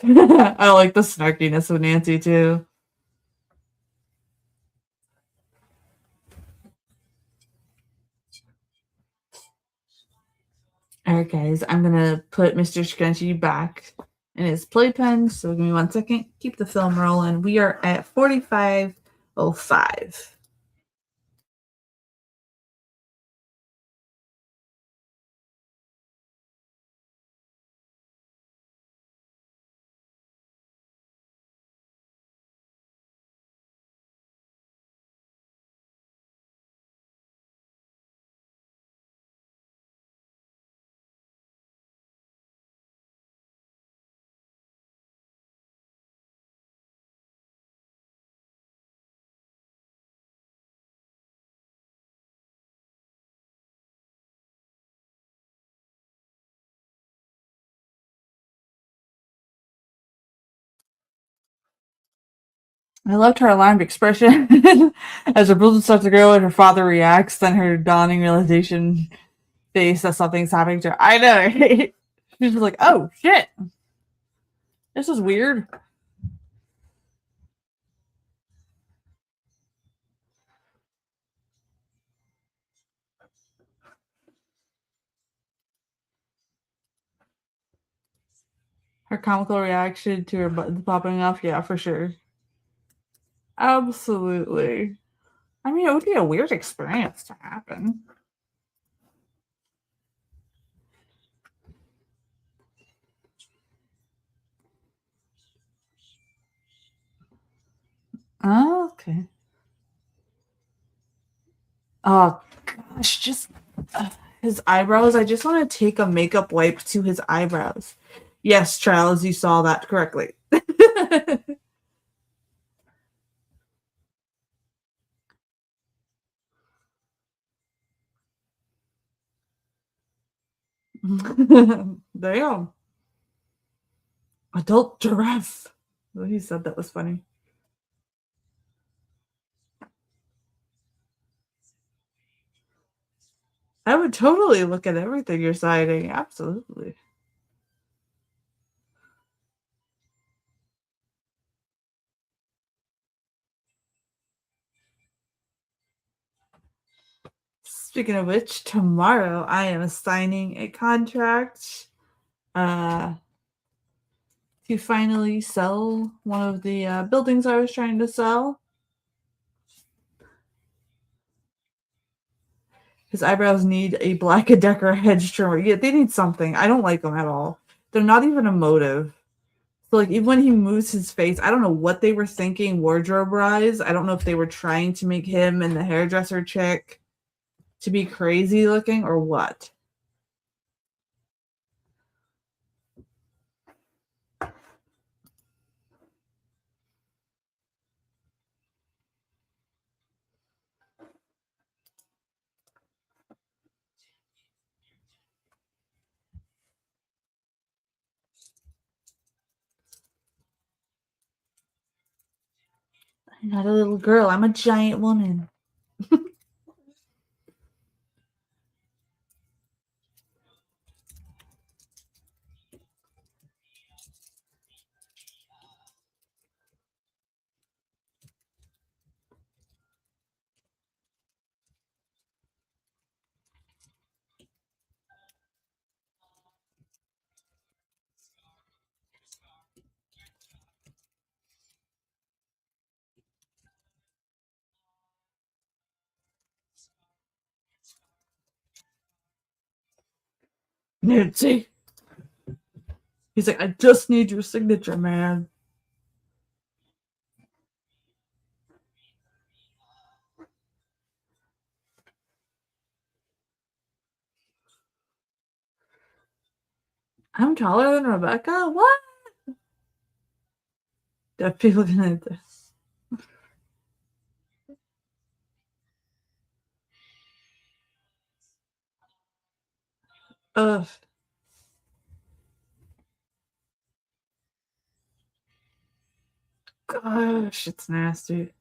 I like the snarkiness of Nancy too. All right, guys, I'm gonna put Mr. Scrunchy back in his playpen. So give me 1 second. Keep the film rolling. We are at 45:05. I loved her alarmed expression as her bosom starts to grow and her father reacts. Then her dawning realization face that something's happening to her. I know. Right? She's just like, "Oh shit, this is weird." Her comical reaction to her buttons popping off, yeah, for sure. Absolutely. I mean, it would be a weird experience to happen. Oh, okay. Oh gosh, just his eyebrows. I just want to take a makeup wipe to his eyebrows. Yes, Charles, you saw that correctly. Damn. Adult giraffe. Well, he said that was funny. I would totally look at everything you're citing. Absolutely. Speaking of which, tomorrow I am signing a contract uh, to finally sell one of the buildings I was trying to sell. His eyebrows need a Black & Decker hedge trimmer. Yeah, they need something. I don't like them at all. They're not even emotive. So like even when he moves his face, I don't know what they were thinking wardrobe wise. I don't know if they were trying to make him and the hairdresser chick to be crazy looking or what. I'm not a little girl. I'm a giant woman. Nancy. He's like, I just need your signature, man. I'm taller than Rebecca? What? There are people looking at this. Ugh. Gosh, it's nasty.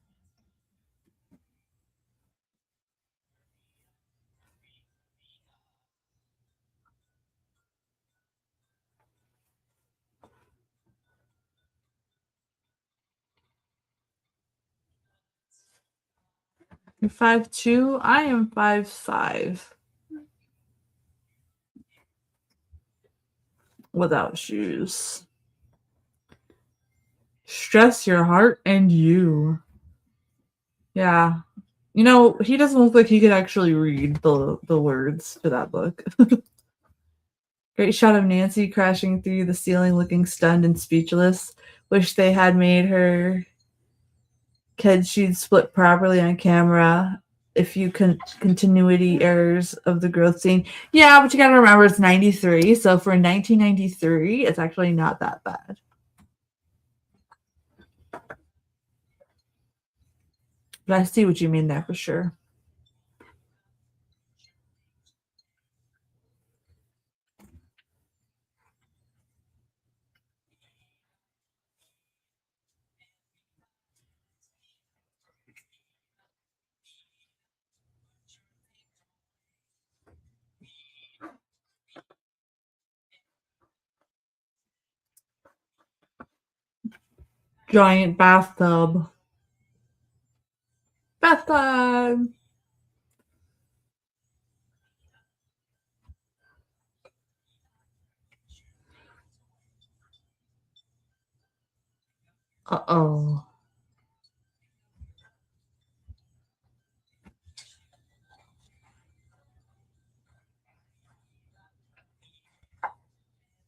You're 5'2". I am 5'5". Without shoes. Stress your heart and you. Yeah. You know, he doesn't look like he could actually read the words to that book. Great shot of Nancy crashing through the ceiling, looking stunned and speechless. Wish they had made her kid she'd split properly on camera. If you continuity errors of the growth scene. Yeah, but you gotta remember it's 93, so for 1993, it's actually not that bad. But I see what you mean there for sure. Giant bathtub. Bathtub! Uh-oh.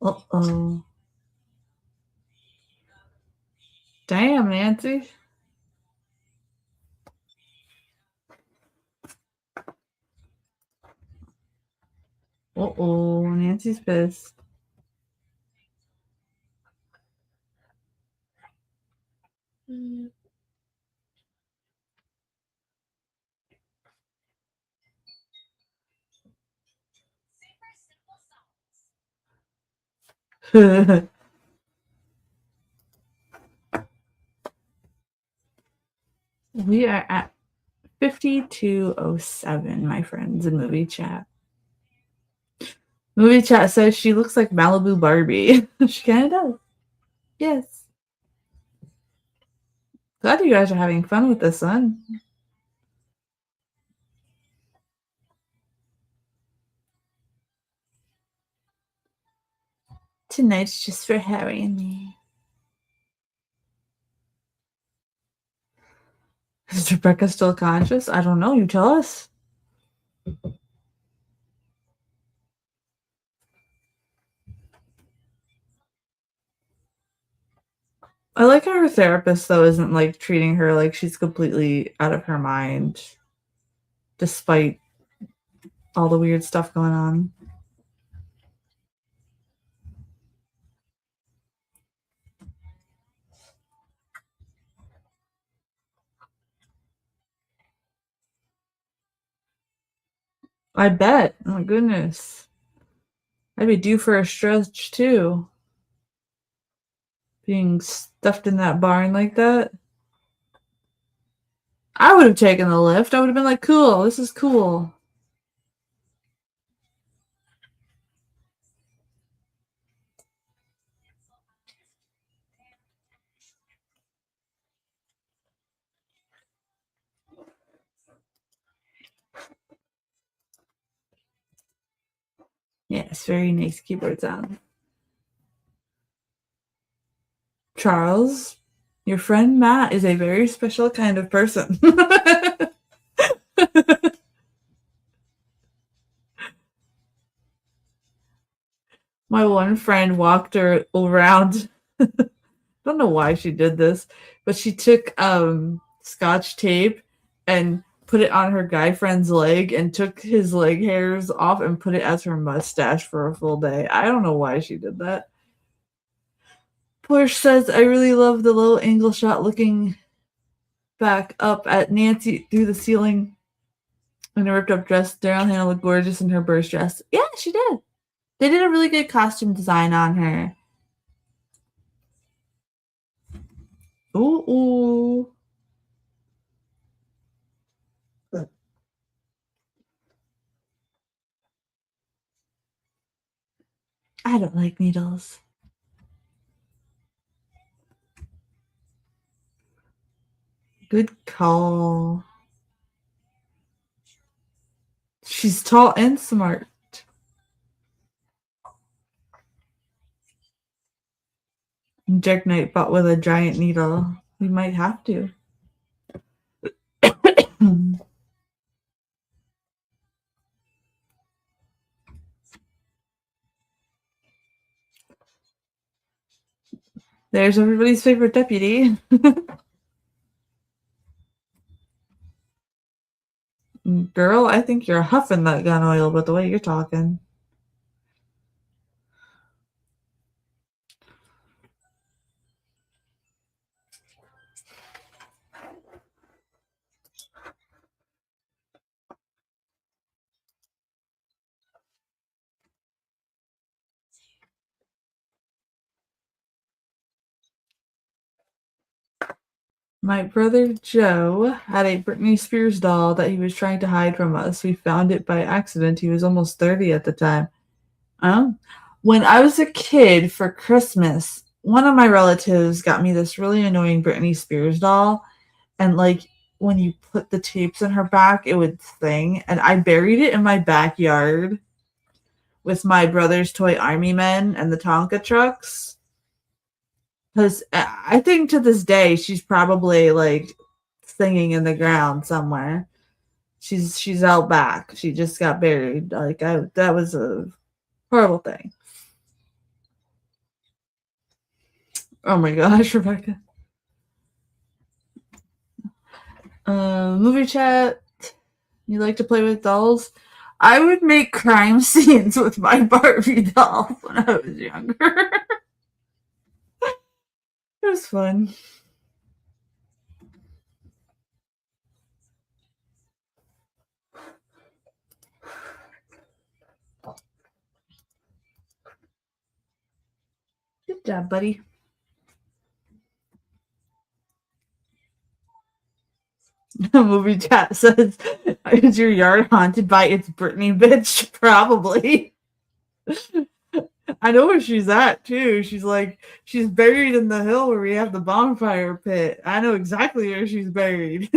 Uh-oh. Damn, Nancy. Uh-oh, Nancy's pissed. We are at 5207, my friends, in movie chat. Movie chat says she looks like Malibu Barbie. She kind of does. Yes. Glad you guys are having fun with the sun. Tonight's just for Harry and me. Is Rebecca still conscious? I don't know. You tell us. I like how her therapist, though, isn't like treating her like she's completely out of her mind, despite all the weird stuff going on. I bet. Oh my goodness. I'd be due for a stretch too. Being stuffed in that barn like that. I would have taken the lift. I would have been like, cool, this is cool. Yes, very nice keyboard sound. Charles, your friend Matt is a very special kind of person. My one friend walked her around. I don't know why she did this, but she took scotch tape and put it on her guy friend's leg and took his leg hairs off and put it as her mustache for a full day. I don't know why she did that. Porsche says, I really love the low angle shot looking back up at Nancy through the ceiling in a ripped up dress. Daryl Hannah looked gorgeous in her burst dress. Yeah, she did. They did a really good costume design on her. Ooh, ooh. I don't like needles. Good call. She's tall and smart. Jack Knight fought with a giant needle. We might have to. There's everybody's favorite deputy. Girl, I think you're huffing that gun oil with the way you're talking. My brother Joe had a Britney Spears doll that he was trying to hide from us. We found it by accident. He was almost 30 at the time. When I was a kid for Christmas, one of my relatives got me this really annoying Britney Spears doll. And like when you put the tapes in her back, it would sing. And I buried it in my backyard with my brother's toy army men and the Tonka trucks. Because I think to this day she's probably like singing in the ground somewhere. She's out back. She just got buried. That was a horrible thing. Oh my gosh, Rebecca. Movie chat. You like to play with dolls? I would make crime scenes with my Barbie dolls when I was younger. It was fun. Good job, buddy. Movie chat says, is your yard haunted by its Britney bitch? Probably. I know where she's at too. She's buried in the hill where we have the bonfire pit. I know exactly where she's buried.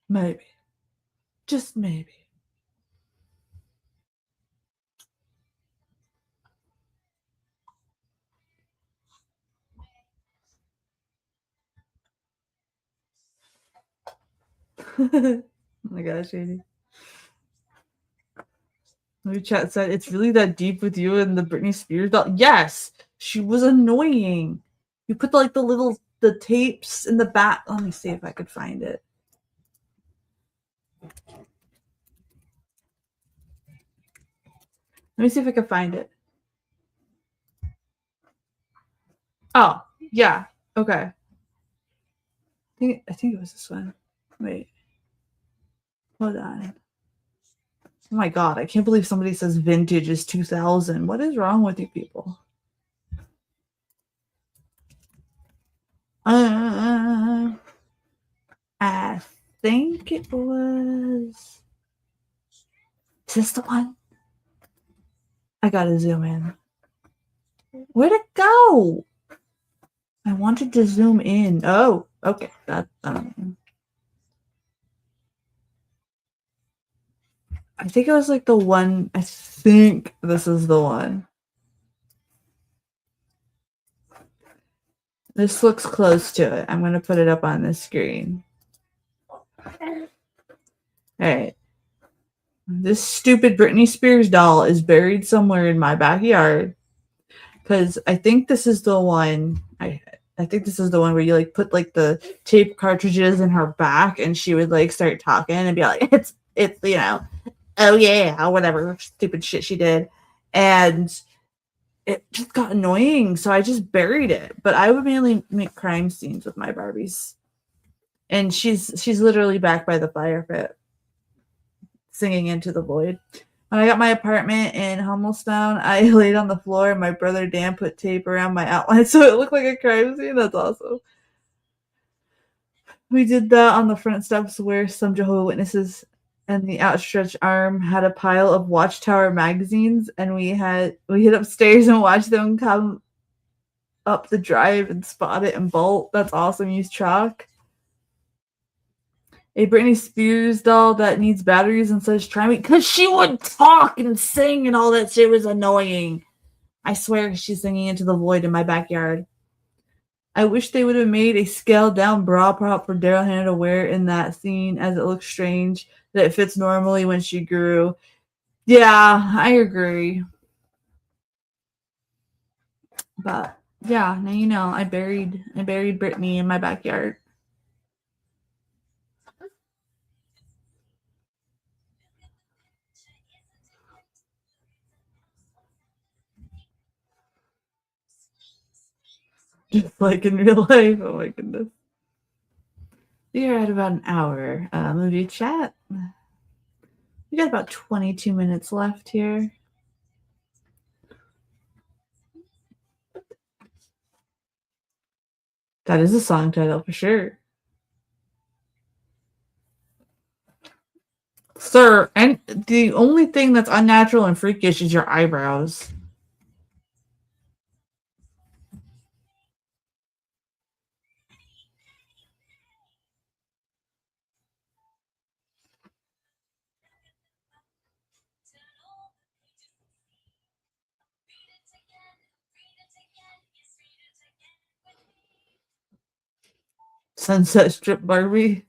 Maybe. Just maybe. Oh my gosh, Amy. Movie chat said, it's really that deep with you and the Britney Spears doll. Yes, she was annoying. You put the tapes in the back. Let me see if I could find it. Let me see if I can find it. Oh, yeah. Okay. I think it was this one. Wait, hold on. Oh my god, I can't believe somebody says vintage is 2000. What is wrong with you people? Uh, I think it was. Is this the one? I gotta zoom in. Where'd it go? I wanted to zoom in. Oh, okay. I think it was like the one. I think this is the one. This looks close to it. I'm gonna put it up on the screen. All right. This stupid Britney Spears doll is buried somewhere in my backyard because I think this is the one. I think this is the one where you like put like the tape cartridges in her back and she would like start talking and be like, it's oh yeah, or whatever stupid shit she did. And it just got annoying, so I just buried it. But I would mainly make crime scenes with my Barbies. And she's literally back by the fire pit, singing into the void. When I got my apartment in Hummelstown, I laid on the floor and my brother Dan put tape around my outline so it looked like a crime scene. That's awesome. We did that on the front steps where some Jehovah's Witnesses and the outstretched arm had a pile of Watchtower magazines, and we hid upstairs and watched them come up the drive and spot it and bolt. That's awesome. Use chalk. A Britney Spears doll that needs batteries and says try me because she would talk and sing and all that shit was annoying. I swear she's singing into the void in my backyard. I wish they would have made a scaled down bra prop for Daryl Hannah to wear in that scene, as it looks strange that it fits normally when she grew. Yeah, I agree. But yeah, now you know I buried Britney in my backyard. Just like in real life. Oh my goodness. We are at about an hour. Movie chat. We got about 22 minutes left here. That is a song title for sure. Sir, and the only thing that's unnatural and freakish is your eyebrows. Sunset Strip Barbie.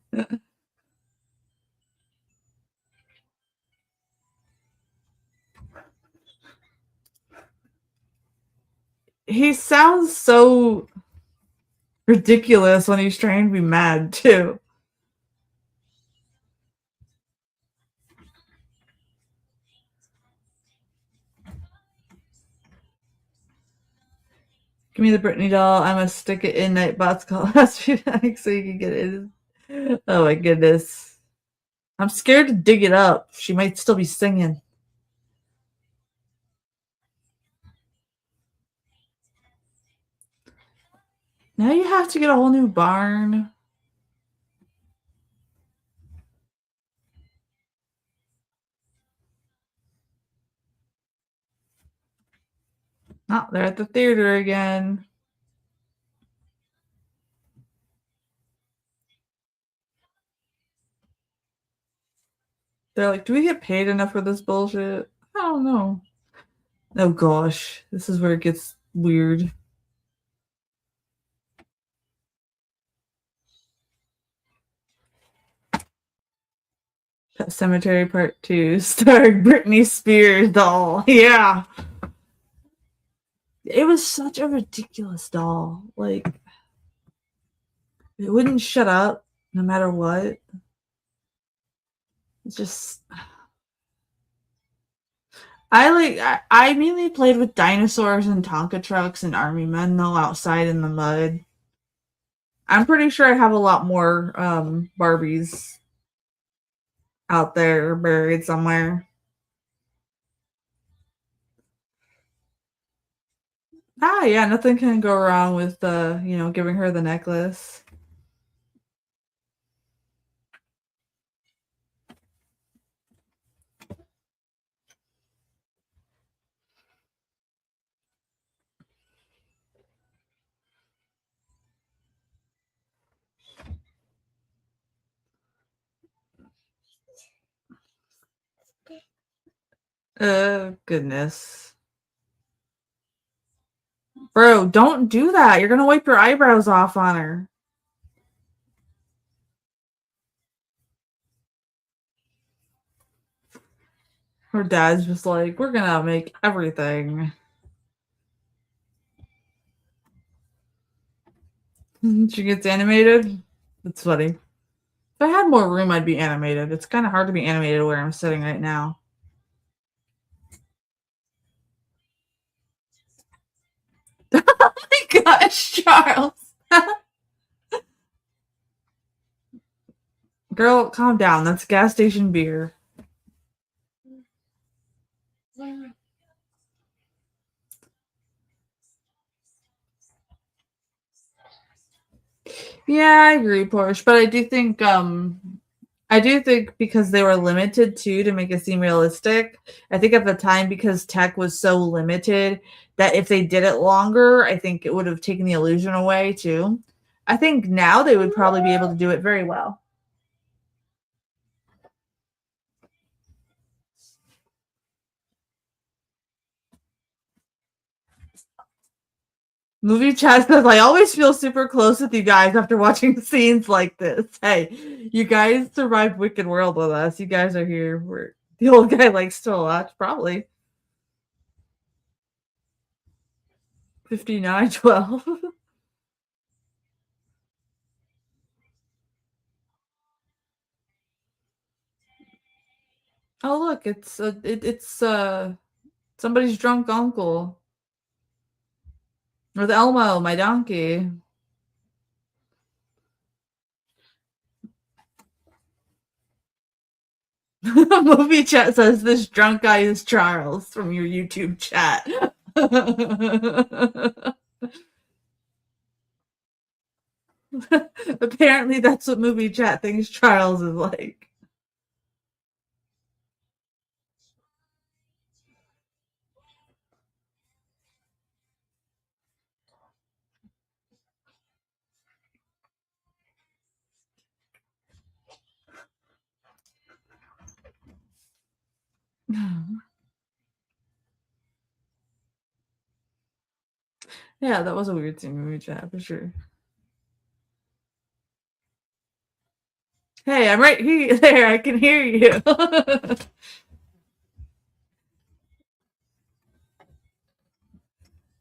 He sounds so ridiculous when he's trying to be mad, too. Give me the Britney doll. I must stick it in Nightbot's call last few nights so you can get it. Oh my goodness. I'm scared to dig it up. She might still be singing. Now you have to get a whole new barn. Oh, they're at the theater again. They're like, do we get paid enough for this bullshit? I don't know. Oh gosh, this is where it gets weird. Pet Cemetery Part 2, starring Britney Spears doll. Yeah. It was such a ridiculous doll. Like, it wouldn't shut up no matter what. It's just. I mainly played with dinosaurs and Tonka trucks and army men though outside in the mud. I'm pretty sure I have a lot more Barbies out there buried somewhere. Ah, yeah, nothing can go wrong with giving her the necklace. Goodness. Bro, don't do that. You're gonna wipe your eyebrows off on her. Her dad's just like, we're gonna make everything. She gets animated. That's funny. If I had more room, I'd be animated. It's kind of hard to be animated where I'm sitting right now. Oh my gosh, Charles. Girl, calm down. That's gas station beer. Yeah, I agree, Porsche, but I do think because they were limited too to make it seem realistic. I think at the time because tech was so limited that if they did it longer, I think it would have taken the illusion away too. I think now they would probably be able to do it very well. Movie chat says, I always feel super close with you guys after watching scenes like this. Hey, you guys survived Wicked World with us. You guys are here. We're the old guy likes to watch, probably. 5912. Oh look, it's somebody's drunk uncle with Elmo, my donkey. Movie chat says this drunk guy is Charles from your YouTube chat. Apparently, that's what movie chat thinks Charles is like. Yeah, that was a weird scene, movie chat for sure. Hey, I'm right here. There, I can hear you.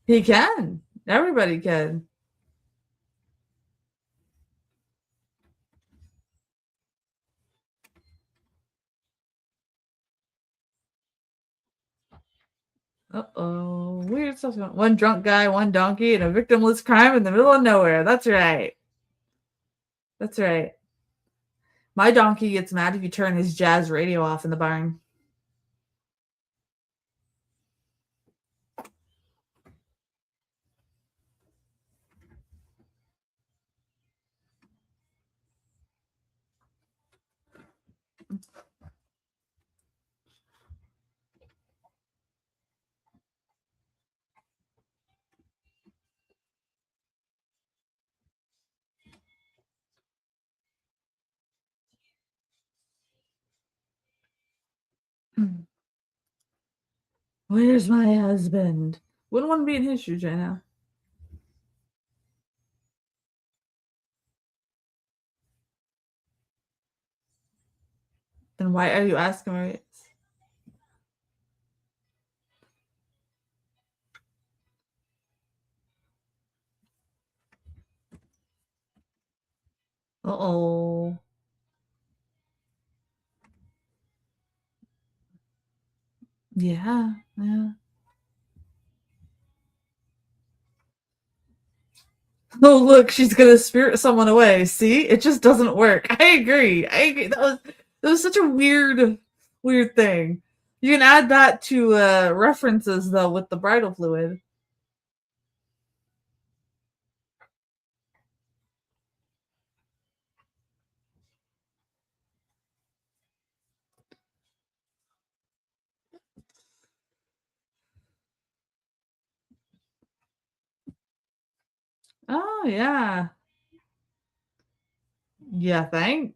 He can. Everybody can. Uh-oh. Weird stuff going on. One drunk guy, one donkey, and a victimless crime in the middle of nowhere. That's right. That's right. My donkey gets mad if you turn his jazz radio off in the barn. Where's my husband? Wouldn't want to be in his shoes right now. Then why are you asking where he is? Uh-oh. Yeah, yeah. Oh, look, she's gonna spirit someone away. See, it just doesn't work. I agree. I agree. That was such a weird thing. You can add that to references though with the bridal fluid. Oh yeah, yeah. Thank.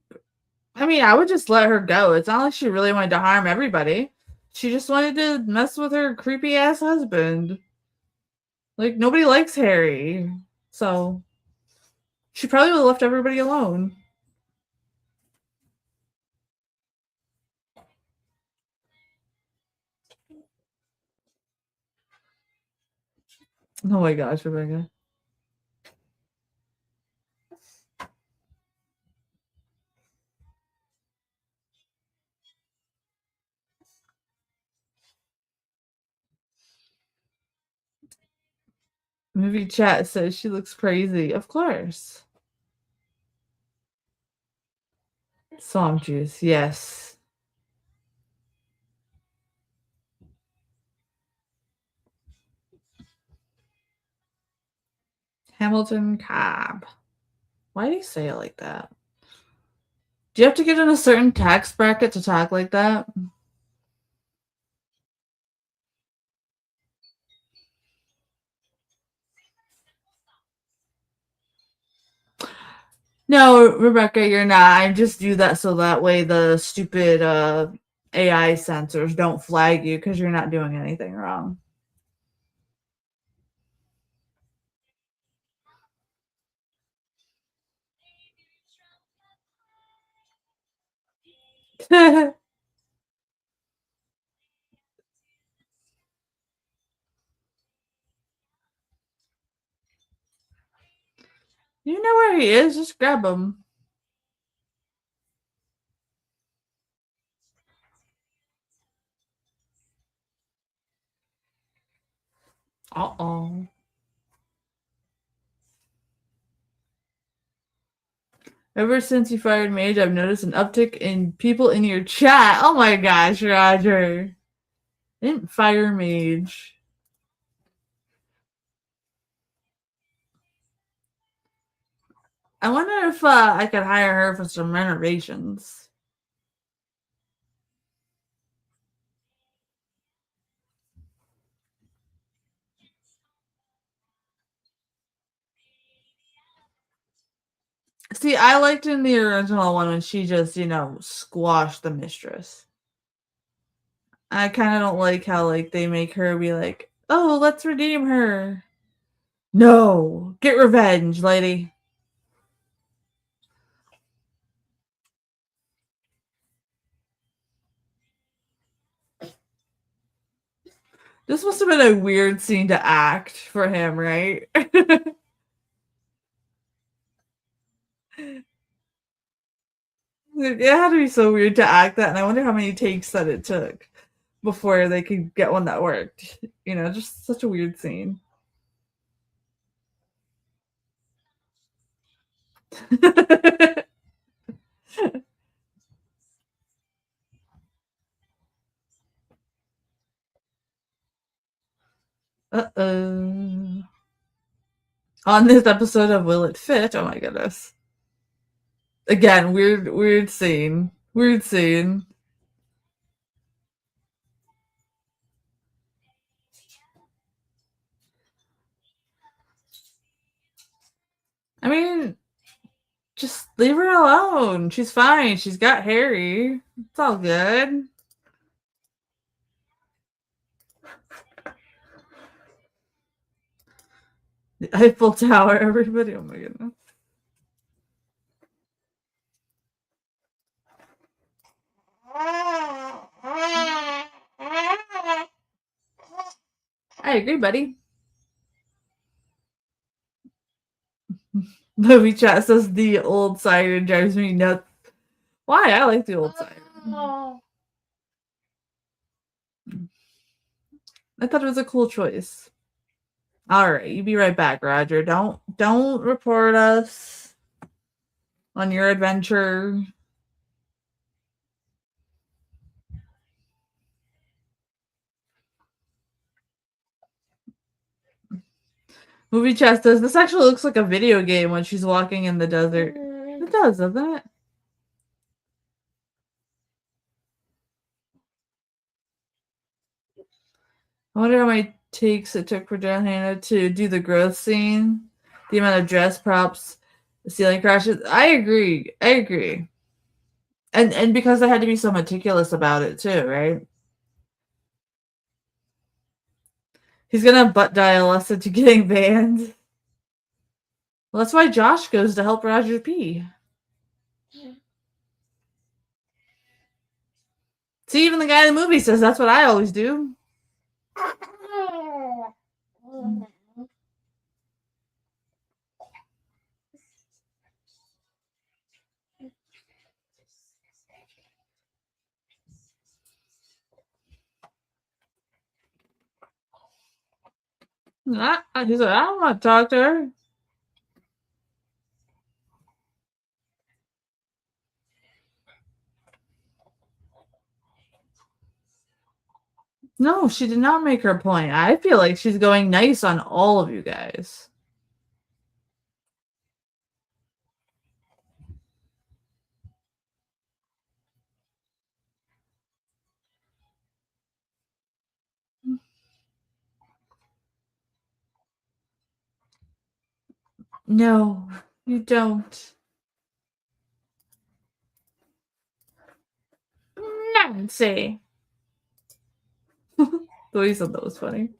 I mean, I would just let her go. It's not like she really wanted to harm everybody. She just wanted to mess with her creepy ass husband. Like nobody likes Harry, so she probably would have left everybody alone. Oh my gosh, Rebecca. Movie chat says she looks crazy. Of course. Song juice, yes. Hamilton Cobb. Why do you say it like that? Do you have to get in a certain tax bracket to talk like that? No, Rebecca, you're not. I just do that so that way the stupid AI sensors don't flag you because you're not doing anything wrong. You know where he is. Just grab him. Uh oh. Ever since you fired Mage, I've noticed an uptick in people in your chat. Oh my gosh, Roger. I didn't fire Mage. I wonder if I could hire her for some renovations. See, I liked in the original one when she just, squashed the mistress. I kind of don't like how like they make her be like, "Oh, let's redeem her." No, get revenge, lady. This must have been a weird scene to act for him, right? It had to be so weird to act that, and I wonder how many takes that it took before they could get one that worked. Just such a weird scene. Uh-oh. On this episode of Will It Fit? Oh my goodness. Again, weird scene. Weird scene. I mean, just leave her alone. She's fine. She's got Harry. It's all good. The Eiffel Tower, everybody. Oh my goodness. I agree, buddy. Movie chat says the old siren drives me nuts. Why? I like the old siren. I thought it was a cool choice. All right, you be right back, Roger. Don't report us on your adventure. Movie chat says this actually looks like a video game when she's walking in the desert. It does, doesn't it? I wonder how many takes it took for Johanna to do the growth scene, the amount of dress props, the ceiling crashes. I agree. I agree. And because they had to be so meticulous about it too, right? He's gonna butt dial us into getting banned. Well, that's why Josh goes to help Roger P. See, even the guy in the movie says that's what I always do. He said, I don't want to talk to her. No, she did not make her point. I feel like she's going nice on all of you guys. No, you don't. Nancy. The way you said that was funny.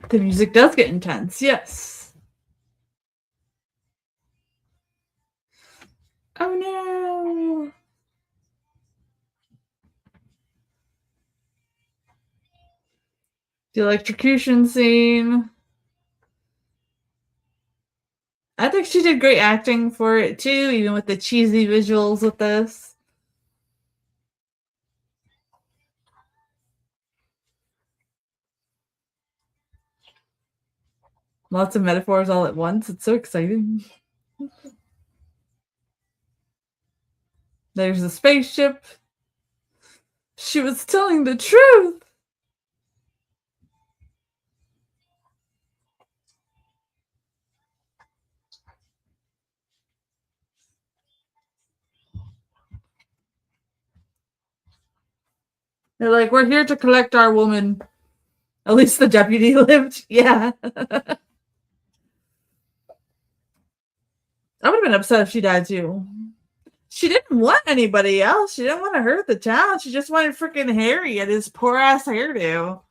The music does get intense, yes. Oh no. The electrocution scene. I think she did great acting for it too, even with the cheesy visuals with this. Lots of metaphors all at once. It's so exciting. There's the spaceship. She was telling the truth. They're like, we're here to collect our woman. At least the deputy lived. Yeah. I would have been upset if she died too. She didn't want anybody else. She didn't want to hurt the town. She just wanted freaking Harry and his poor ass hairdo.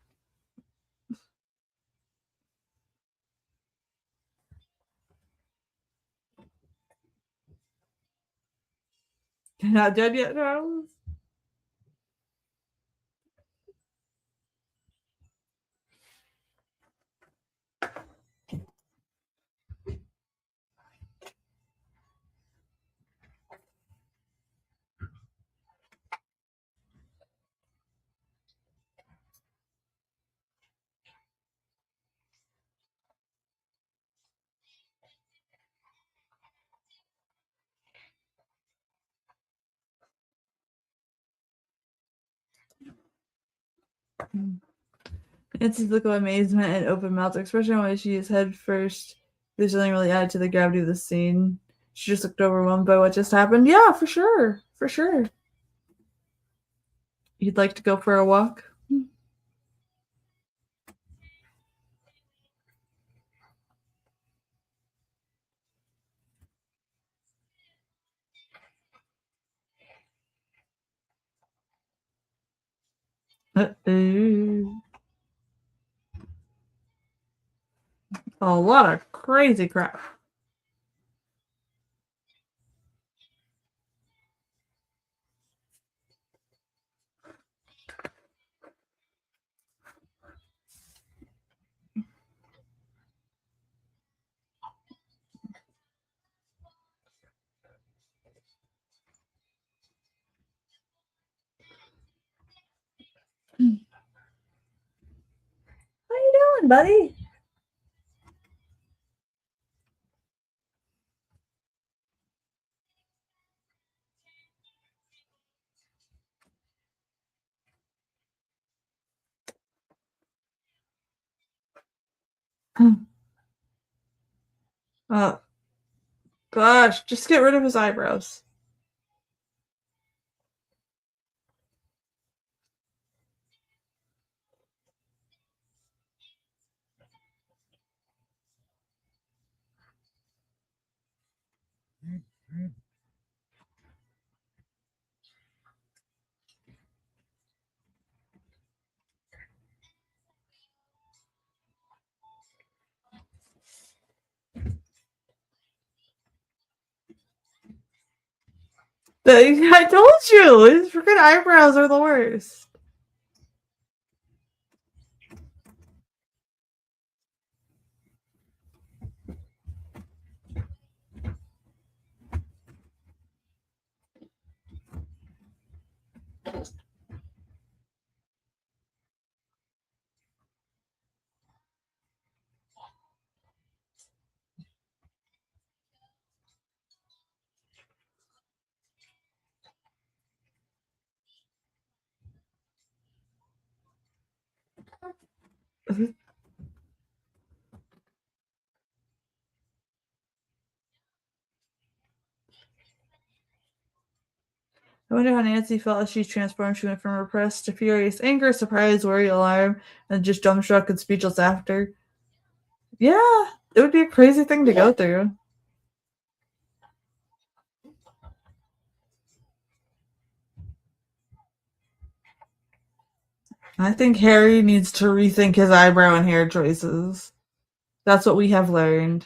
You're not dead yet, Charles? Nancy's look of amazement and open mouth expression when she is head first. There's nothing really added to the gravity of the scene. She just looked overwhelmed by what just happened. Yeah, for sure. For sure. You'd like to go for a walk? A lot of crazy crap. How you doing, buddy? Oh gosh, just get rid of his eyebrows. I told you, his freaking eyebrows are the worst. I wonder how Nancy felt as she transformed. She went from repressed to furious anger, surprise, worry, alarm, and just dumbstruck and speechless after. Yeah, it would be a crazy thing to go through. I think Harry needs to rethink his eyebrow and hair choices. That's what we have learned.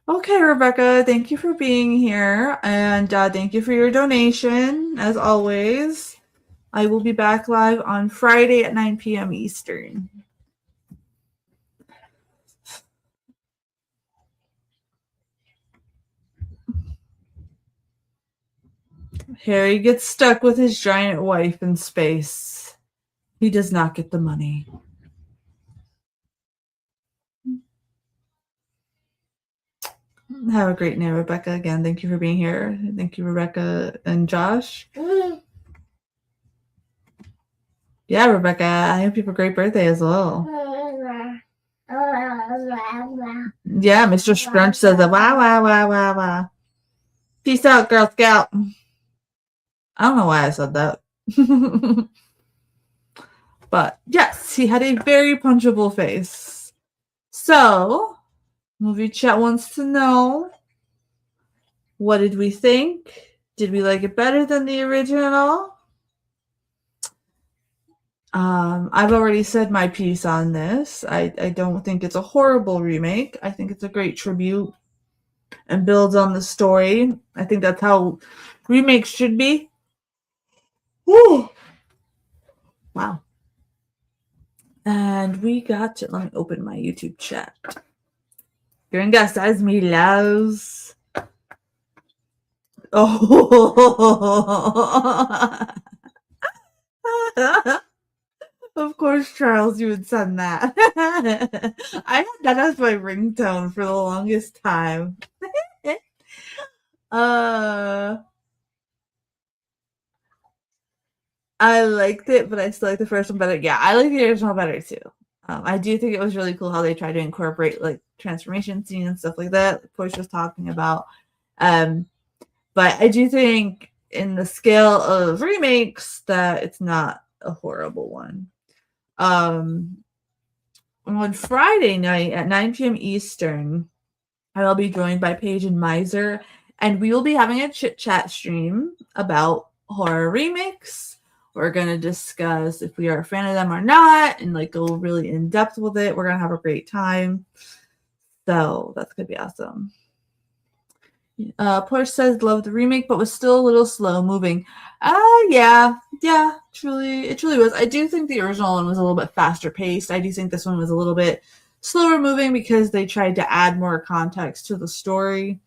Okay, Rebecca, thank you for being here, and thank you for your donation, as always. I will be back live on Friday at 9 p.m. Eastern. Harry gets stuck with his giant wife in space. He does not get the money. Have a great night, Rebecca. Again, thank you for being here. Thank you, Rebecca and Josh. Yeah, Rebecca, I hope you have a great birthday as well. Yeah, Mr. Scrunch says, wah, wah, wah, wah, wah. Peace out, Girl Scout. I don't know why I said that. But yes, he had a very punchable face. So, movie chat wants to know, what did we think? Did we like it better than the original? I've already said my piece on this. I don't think it's a horrible remake. I think it's a great tribute and builds on the story. I think that's how remakes should be. Woo! Wow. And we got to, let me open my YouTube chat. Gringa says me loves. Oh. Of course, Charles, you would send that. I had that as my ringtone for the longest time. I liked it, but I still like the first one better. Yeah, I like the original better too. I do think it was really cool how they tried to incorporate like transformation scenes and stuff like that. Porsche was talking about, but I do think in the scale of remakes that it's not a horrible one. On Friday night at 9 p.m. Eastern, I will be joined by Paige and Miser, and we will be having a chit chat stream about horror remakes. We're going to discuss if we are a fan of them or not and like go really in depth with it. We're going to have a great time. So that's going to be awesome. Porsche says love the remake, but was still a little slow moving. Yeah, truly, it truly was. I do think the original one was a little bit faster paced. I do think this one was a little bit slower moving because they tried to add more context to the story.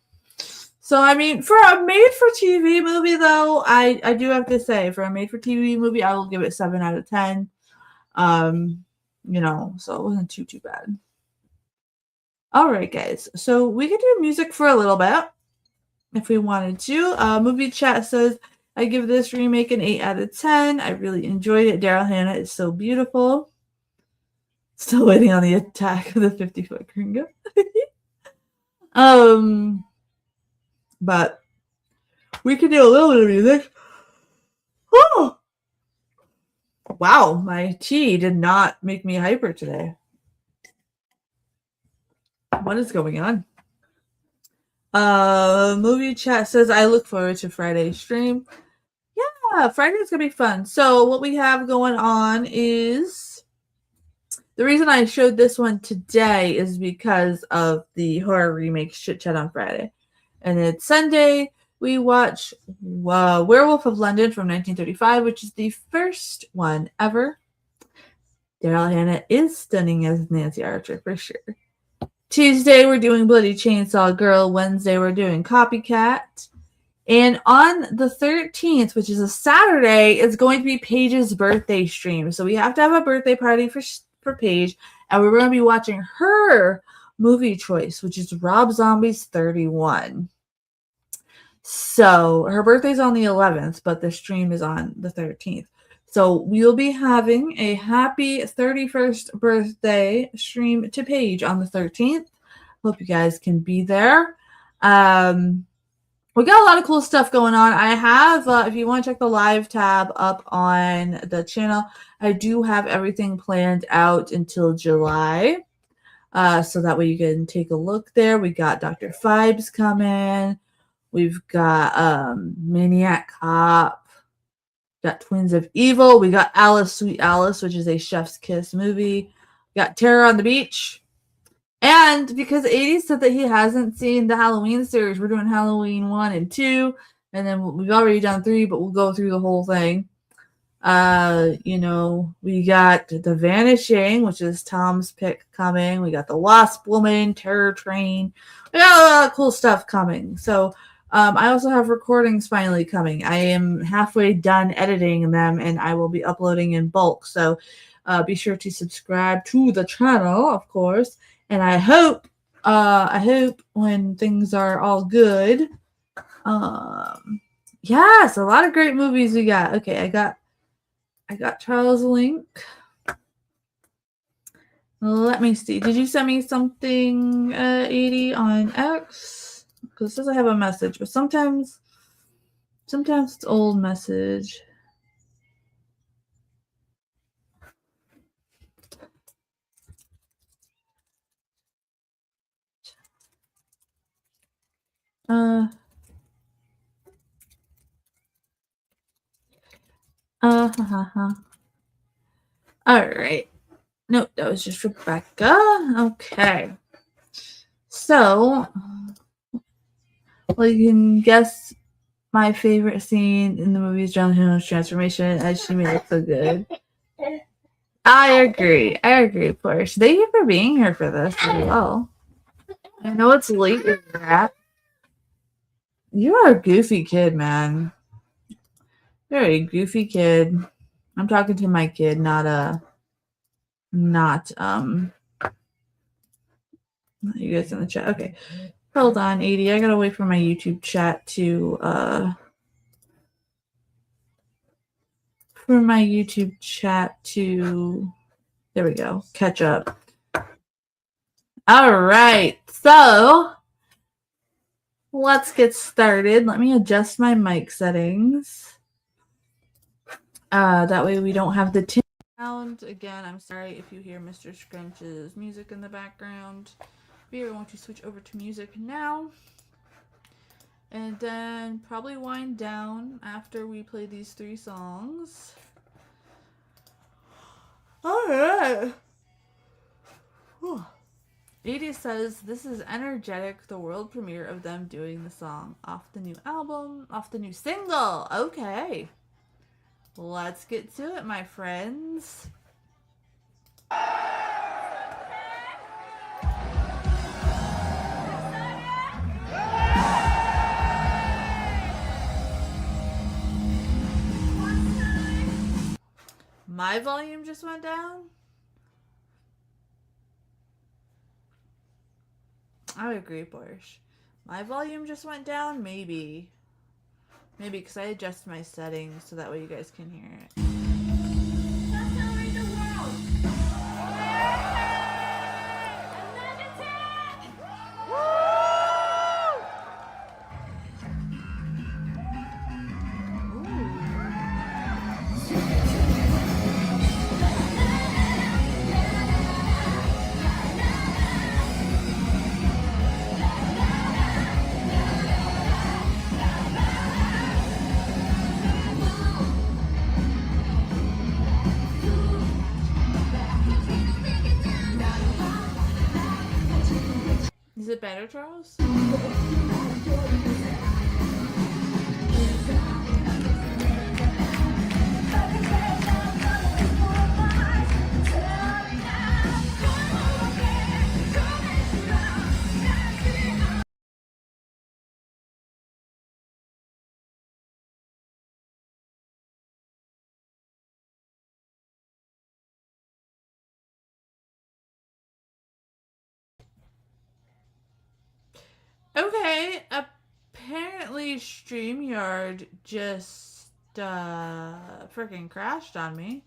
So, I mean, for a made-for-TV movie, though, I do have to say, for a made-for-TV movie, I will give it 7 out of 10. So it wasn't too bad. All right, guys. So we could do music for a little bit if we wanted to. Movie chat says, I give this remake an 8 out of 10. I really enjoyed it. Daryl Hannah is so beautiful. Still waiting on the attack of the 50-foot gringo. But we could do a little bit of music. Oh! Wow, my tea did not make me hyper today. What is going on? Movie chat says, I look forward to Friday's stream. Yeah, Friday's gonna be fun. So what we have going on is, the reason I showed this one today is because of the horror remake Chit Chat on Friday. And it's Sunday. We watch Werewolf of London from 1935, which is the first one ever. Daryl Hannah is stunning as Nancy Archer, for sure. Tuesday, we're doing Bloody Chainsaw Girl. Wednesday, we're doing Copycat. And on the 13th, which is a Saturday, it's going to be Paige's birthday stream. So we have to have a birthday party for Paige. And we're going to be watching her movie choice, which is Rob Zombie's 31. So her birthday's on the 11th, but the stream is on the 13th. So we'll be having a happy 31st birthday stream to Paige on the 13th. Hope you guys can be there. We got a lot of cool stuff going on. I have, if you want to check the live tab up on the channel, I do have everything planned out until July. So that way you can take a look there. We got Dr. Phibes coming. We've got Maniac Cop. Got Twins of Evil. We got Alice, Sweet Alice, which is a Chef's Kiss movie. We got Terror on the Beach. And because 80 said that he hasn't seen the Halloween series, we're doing Halloween 1 and 2. And then we've already done 3, but we'll go through the whole thing. We got The Vanishing, which is Tom's pick, coming. We got The Wasp Woman, Terror Train. We got a lot of cool stuff coming. So I also have recordings finally coming. I am halfway done editing them, and I will be uploading in bulk. So be sure to subscribe to the channel, of course. And I hope when things are all good. Yes, a lot of great movies we got. Okay, I got Charles Link. Let me see. Did you send me something, 80 on X? Because it says I have a message, but sometimes it's old message. All right. Nope, that was just Rebecca. Okay. So, well, you can guess my favorite scene in the movie is John Hannah's transformation, as she made it so good. I agree, Porsche. Thank you for being here for this as well. I know it's late where you're at. You are a goofy kid, man. You're a goofy kid. I'm talking to my kid, not you guys in the chat. Okay. Hold on, 80. I gotta wait for my YouTube chat to there we go, catch up. All right, so let's get started. Let me adjust my mic settings. That way we don't have the tin sound. Again, I'm sorry if you hear Mr. Scrunch's music in the background. We are going to switch over to music now. And then probably wind down after we play these 3 songs. Alright. Edie says this is energetic, the world premiere of them doing the song off the new album, off the new single. Okay. Let's get to it, my friends. My volume just went down? I would agree, Porsche. My volume just went down? Maybe. Maybe because I adjust my settings so that way you guys can hear it. Is it better, Charles? Okay, apparently StreamYard just freaking crashed on me.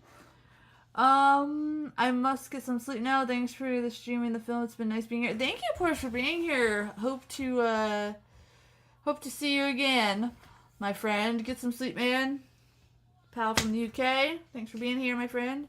I must get some sleep now. Thanks for the streaming the film. It's been nice being here. Thank you, Porsche, for being here. Hope to see you again, my friend. Get some sleep, man. Pal from the UK. Thanks for being here, my friend.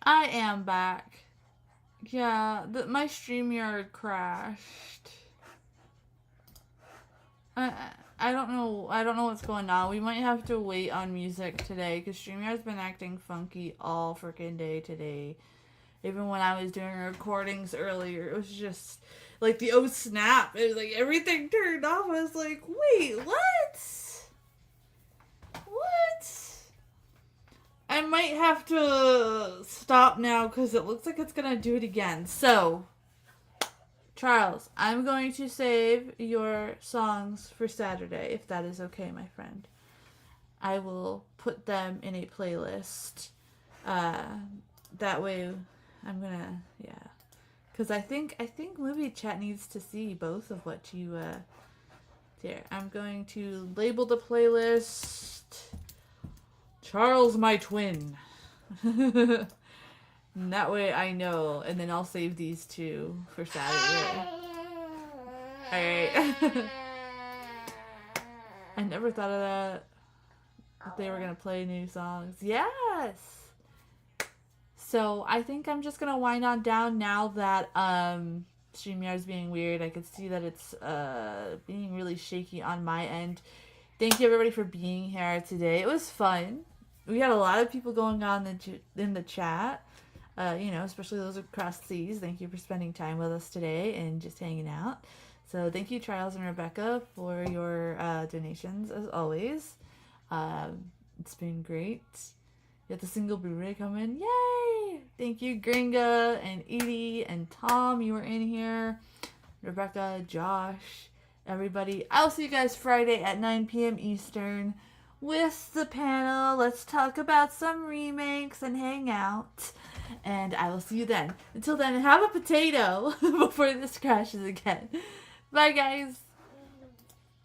I am back. Yeah, my StreamYard crashed. I don't know. I don't know what's going on. We might have to wait on music today because StreamYard's been acting funky all freaking day today. Even when I was doing recordings earlier, it was just like the snap. It was like everything turned off. I was like, wait, what? What? I might have to stop now because it looks like it's going to do it again. So, Charles, I'm going to save your songs for Saturday, if that is okay, my friend. I will put them in a playlist. That way, I'm going to, yeah. Because I think Movie Chat needs to see both of what you, there. I'm going to label the playlist Charles, my twin. And that way I know, and then I'll save these 2 for Saturday. Alright. I never thought of that. That they were going to play new songs. Yes! So I think I'm just going to wind on down now that StreamYard's being weird. I could see that it's being really shaky on my end. Thank you everybody for being here today. It was fun. We had a lot of people going on in the chat, especially those across seas. Thank you for spending time with us today and just hanging out. So thank you, Charles and Rebecca, for your donations, as always. It's been great. You have the single Blu-ray coming. Yay! Thank you, Gringa and Edie and Tom. You were in here. Rebecca, Josh, everybody. I'll see you guys Friday at 9 p.m. Eastern. With the panel, let's talk about some remakes and hang out. And I will see you then. Until then, have a potato before this crashes again. Bye, guys.